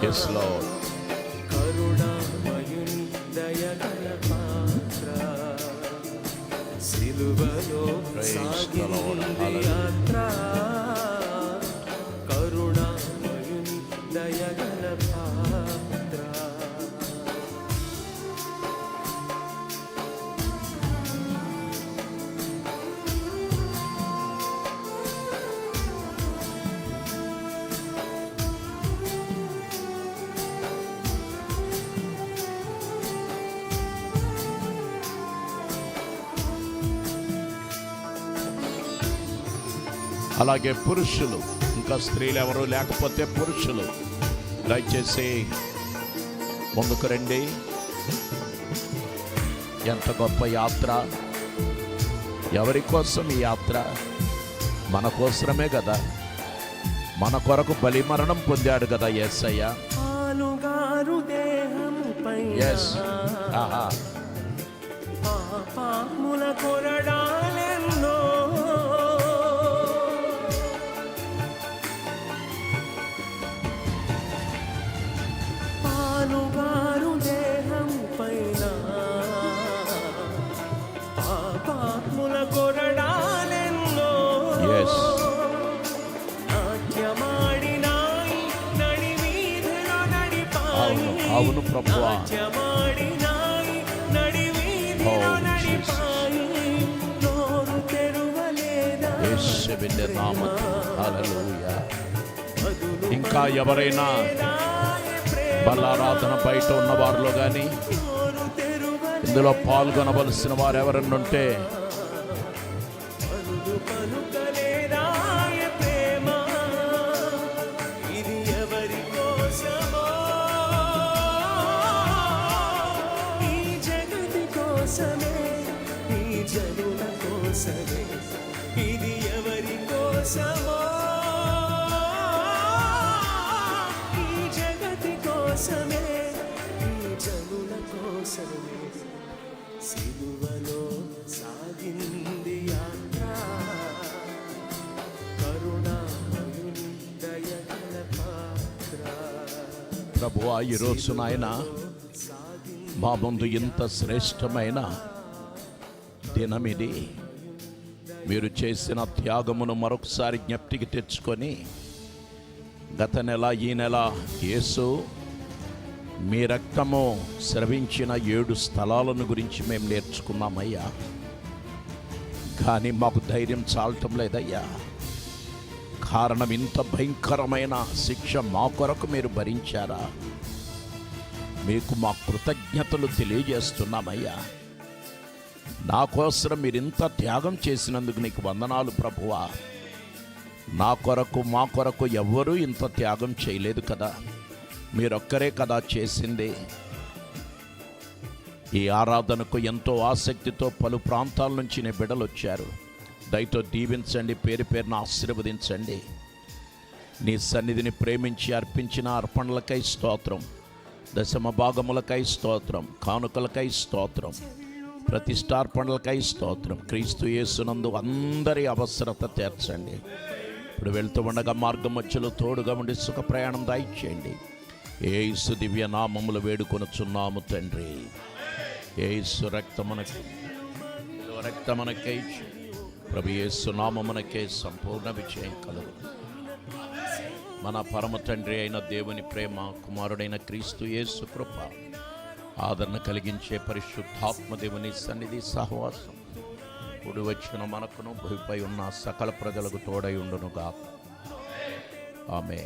Yes Lord. కరుణామయుని దయగల పాత్ర, సిలువలో Praise the Lord. సాగింది Hallelujah. యాత్ర, కరుణామయుని దయగల పాత్ర. అలాగే పురుషులు, ఇంకా స్త్రీలు ఎవరు లేకపోతే పురుషులు దయచేసి ముందుకు రండి. ఎంత గొప్ప యాత్ర! ఎవరి కోసం ఈ యాత్ర? మన కోసమే కదా. మన కొరకు బలిమరణం పొందాడు కదా యేసయ్య. పాలుగారు దేహముపై Yes. ఆహా. పాపముల కొరడాలెన్నో, పాలుగారు దేహముపైన పాపముల కొరడాలెన్నో. Yes. నాట్యమాడినాయి నడి వీధిలో నడిపాయి. అవును ప్రభువా. నాట్యమాడినాయి నడి వీధిలో Oh, నడిపాయి. నోరు తెరువలేదా యేసువిని నామములో హల్లెలూయా. మధులు ఇంకా ఎవరైనా బలారాధన బయట ఉన్న వారిలో కానీ నోరు తెరువలేదా ఇందులో పాల్గొనవలసిన వారు ఎవరన్నా ఉంటే మధులు పలుకలేదా ప్రేమ. ఇది ఎవరి కోసమో, ఈ జగతి కోసమే, ఈ జనుల కోసమే. ఇది ఎవరి కోసమో, ఈ జగతి కోసమే, ఈ జనుల కోసమే. సిలువలో సాగింది యాత్ర, కరుణామయుని దయగల పాత్ర. ప్రభువా, ఈరోజు నాయన మా ముందు ఇంత శ్రేష్టమైన దినమిది. మీరు చేసిన త్యాగమును మరొకసారి జ్ఞప్తికి తెచ్చుకొని గత నెల ఈ నెల యేసు మీ రక్తము స్రవించిన 7 స్థలాలను గురించి మేము నేర్చుకున్నామయ్యా. కానీ మాకు ధైర్యం చాలటం లేదయ్యా. కారణం, ఇంత భయంకరమైన శిక్ష మా కొరకు మీరు భరించారా? మీకు మా కృతజ్ఞతలు తెలియజేస్తున్నామయ్యా. నా కోసం మీరు ఇంత త్యాగం చేసినందుకు నీకు వందనాలు ప్రభువా. నా కొరకు మా కొరకు ఎవ్వరూ ఇంత త్యాగం చేయలేదు కదా, మీరొక్కరే కదా చేసింది. ఈ ఆరాధనకు ఎంతో ఆసక్తితో పలు ప్రాంతాల నుంచి నీ బిడ్డలు వచ్చారు. దయతో దీవించండి, పేరు పేరున ఆశీర్వదించండి. నీ సన్నిధిని ప్రేమించి అర్పించిన అర్పణలకై స్తోత్రం, దశమ భాగములకై స్తోత్రం, కానుకలకై స్తోత్రం, ప్రతిష్టార్పణలకై స్తోత్రం. క్రీస్తు యేసునందు అందరి అవసరత తీర్చండి. ఇప్పుడు వెళ్తూ ఉండగా మార్గం మధ్యలో తోడుగా ఉండి సుఖ ప్రయాణం దయచేయండి. యేసు దివ్య నామములు వేడుకొనుచున్నాము తండ్రి. యేసు రక్తమునకై ప్రభు యేసు నామమునకే సంపూర్ణ విజయం కలుగు. మన పరమ తండ్రి అయిన దేవుని ప్రేమ, కుమారుడైన క్రీస్తు యేసు కృప, ఆదరణ కలిగించే పరిశుద్ధాత్మ దేవుని సన్నిధి సహవాసం కూడి వచ్చిన మనకును భూమిపై ఉన్న సకల ప్రజలకు తోడై ఉండునుగా. ఆమె.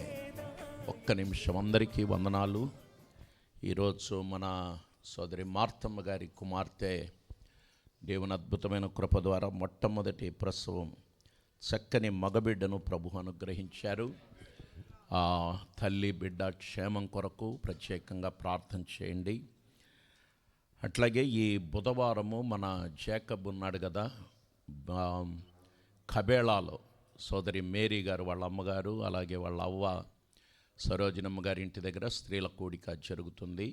ఒక్క నిమిషం. అందరికీ వందనాలు. ఈరోజు మన సోదరి మార్తమ్మ గారి కుమార్తె దేవుని అద్భుతమైన కృప ద్వారా మొట్టమొదటి ప్రసవం, చక్కని మగబిడ్డను ప్రభు అనుగ్రహించారు. ఆ తల్లి బిడ్డ క్షేమం కొరకు ప్రత్యేకంగా ప్రార్థన చేయండి. అట్లాగే ఈ బుధవారము మన జేకబ్ ఉన్నాడు కదా, కబేళాలో సోదరి మేరీ గారు వాళ్ళ అమ్మగారు, అలాగే వాళ్ళ అవ్వ సరోజినమ్మ గారి ఇంటి దగ్గర స్త్రీల కూడిక జరుగుతుంది.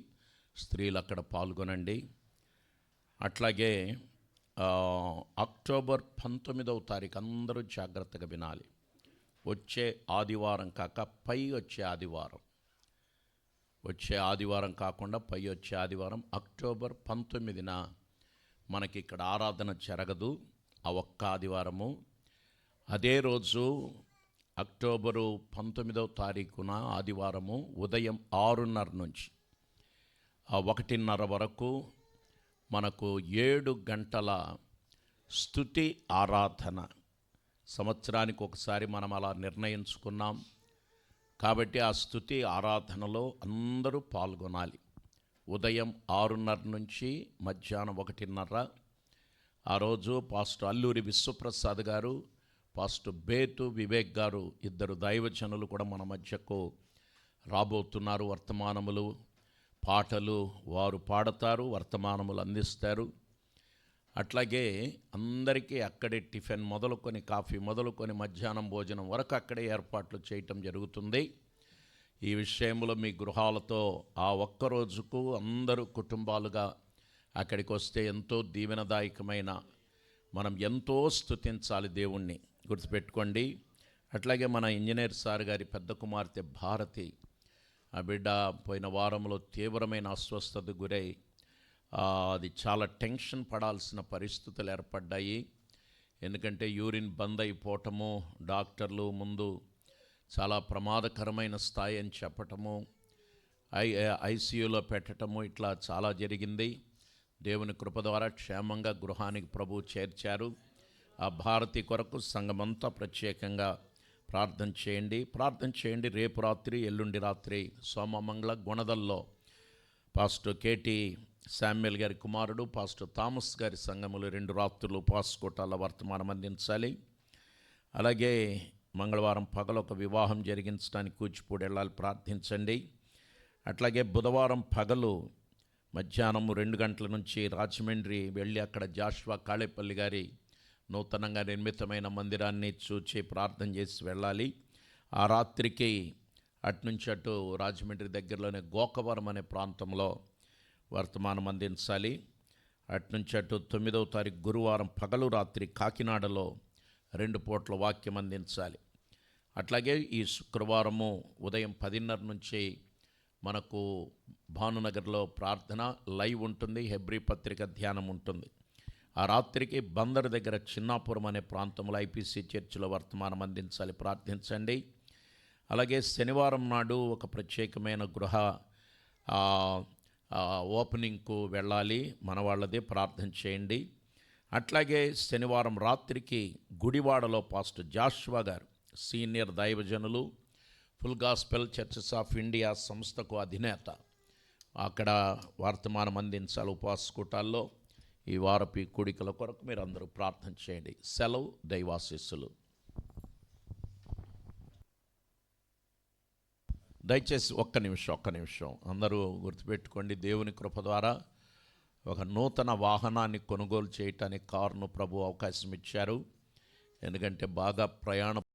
స్త్రీలు అక్కడ పాల్గొనండి. అట్లాగే అక్టోబర్ 19వ తారీఖు అందరూ జాగ్రత్తగా వినాలి. వచ్చే ఆదివారం కాక పై వచ్చే ఆదివారం కాకుండా పై వచ్చే ఆదివారం అక్టోబర్ 19న మనకి ఇక్కడ ఆరాధన జరగదు. ఆ ఒక్క ఆదివారము. అదే రోజు అక్టోబరు 19వ తారీఖున ఆదివారము ఉదయం 6:30 నుంచి 1:30 వరకు మనకు 7 గంటల స్తుతి ఆరాధన. సంవత్సరానికి ఒకసారి మనం అలా నిర్ణయించుకున్నాం కాబట్టి ఆ స్తుతి ఆరాధనలో అందరూ పాల్గొనాలి. ఉదయం 6:30 నుంచి మధ్యాహ్నం 1:30. ఆ రోజు పాస్టర్ అల్లూరి విశ్వప్రసాద్ గారు, పాస్టర్ బేతు వివేక్ గారు, ఇద్దరు దైవజనులు కూడా మన మధ్యకు రాబోతున్నారు. వర్తమానములు, పాటలు వారు పాడతారు, వర్తమానములు అందిస్తారు. అట్లాగే అందరికీ అక్కడే టిఫిన్ మొదలుకొని, కాఫీ మొదలుకొని మధ్యాహ్నం భోజనం వరకు అక్కడే ఏర్పాట్లు చేయటం జరుగుతుంది. ఈ విషయంలో మీ గృహాలతో ఆ ఒక్కరోజుకు అందరూ కుటుంబాలుగా అక్కడికి వస్తే ఎంతో దీవెనదాయకమైన, మనం ఎంతో స్తుతించాలి దేవుణ్ణి, గుర్తుపెట్టుకోండి. అట్లాగే మన ఇంజనీర్ సార్ గారి పెద్ద కుమార్తె భారతి, ఆ బిడ్డ పోయిన వారంలో తీవ్రమైన అస్వస్థతకు గురై అది చాలా టెన్షన్ పడాల్సిన పరిస్థితులు ఏర్పడ్డాయి. ఎందుకంటే యూరిన్ బంద్ అయిపోవటము, డాక్టర్లు ముందు చాలా ప్రమాదకరమైన స్థాయి అని చెప్పటము, ఐసీయూలో పెట్టటము, ఇట్లా చాలా జరిగింది. దేవుని కృప ద్వారా క్షేమంగా గృహానికి ప్రభువు చేర్చారు. ఆ భారతి కొరకు సంఘమంతా ప్రత్యేకంగా ప్రార్థన చేయండి. రేపు రాత్రి, ఎల్లుండి రాత్రి సోమమంగళ గుణదల్లో పాస్టర్ కేటీ శామ్యుల్ గారి కుమారుడు పాస్టర్ థామస్ గారి సంఘములు 2 రాత్రులు ఉపవాసకోటాల వర్తమానం అందించాలి. అలాగే మంగళవారం పగలు ఒక వివాహం జరిగించడానికి కూచిపూడి వెళ్ళాలి, ప్రార్థించండి. అట్లాగే బుధవారం పగలు మధ్యాహ్నం 2 గంటల నుంచి రాజమండ్రి వెళ్ళి అక్కడ జాషువా కాళేపల్లి గారి నూతనంగా నిర్మితమైన మందిరాన్ని చూచి ప్రార్థన చేసి వెళ్ళాలి. ఆ రాత్రికి అటునుంచి అటు రాజమండ్రి దగ్గరలోనే గోకవరం అనే ప్రాంతంలో వర్తమానం అందించాలి. అటునుంచి అటు 9వ తారీఖు గురువారం పగలు రాత్రి కాకినాడలో 2 పూట్ల వాక్యం అందించాలి. అట్లాగే ఈ శుక్రవారము ఉదయం 10:30 నుంచి మనకు భానునగర్లో ప్రార్థన లైవ్ ఉంటుంది, హెబ్రీ పత్రిక ధ్యానం ఉంటుంది. ఆ రాత్రికి బందర్ దగ్గర చిన్నాపురం అనే ప్రాంతంలో ఐపీసీ చర్చిలో వర్తమానం అందించాలి, ప్రార్థించండి. అలాగే శనివారం నాడు ఒక ప్రత్యేకమైన గృహ ఓపెనింగ్కు వెళ్ళాలి, మన వాళ్ళదే, ప్రార్థన చేయండి. అట్లాగే శనివారం రాత్రికి గుడివాడలో పాస్టర్ జాషువా గారు, సీనియర్ దైవజనులు, full gospel churches of India సంస్థకు అధినేత, అక్కడ వర్తమానం అందించాలి ఉపవాసకూటాల్లో. ఈ వారపు కూడికల కొరకు మీరు అందరూ ప్రార్థన చేయండి. సెలవు, దైవాశీస్సులు. దయచేసి ఒక్క నిమిషం అందరూ గుర్తుపెట్టుకోండి. దేవుని కృప ద్వారా ఒక నూతన వాహనాన్ని కొనుగోలు చేయటానికి కారును ప్రభు అవకాశం ఇచ్చారు. ఎందుకంటే బాగా ప్రయాణం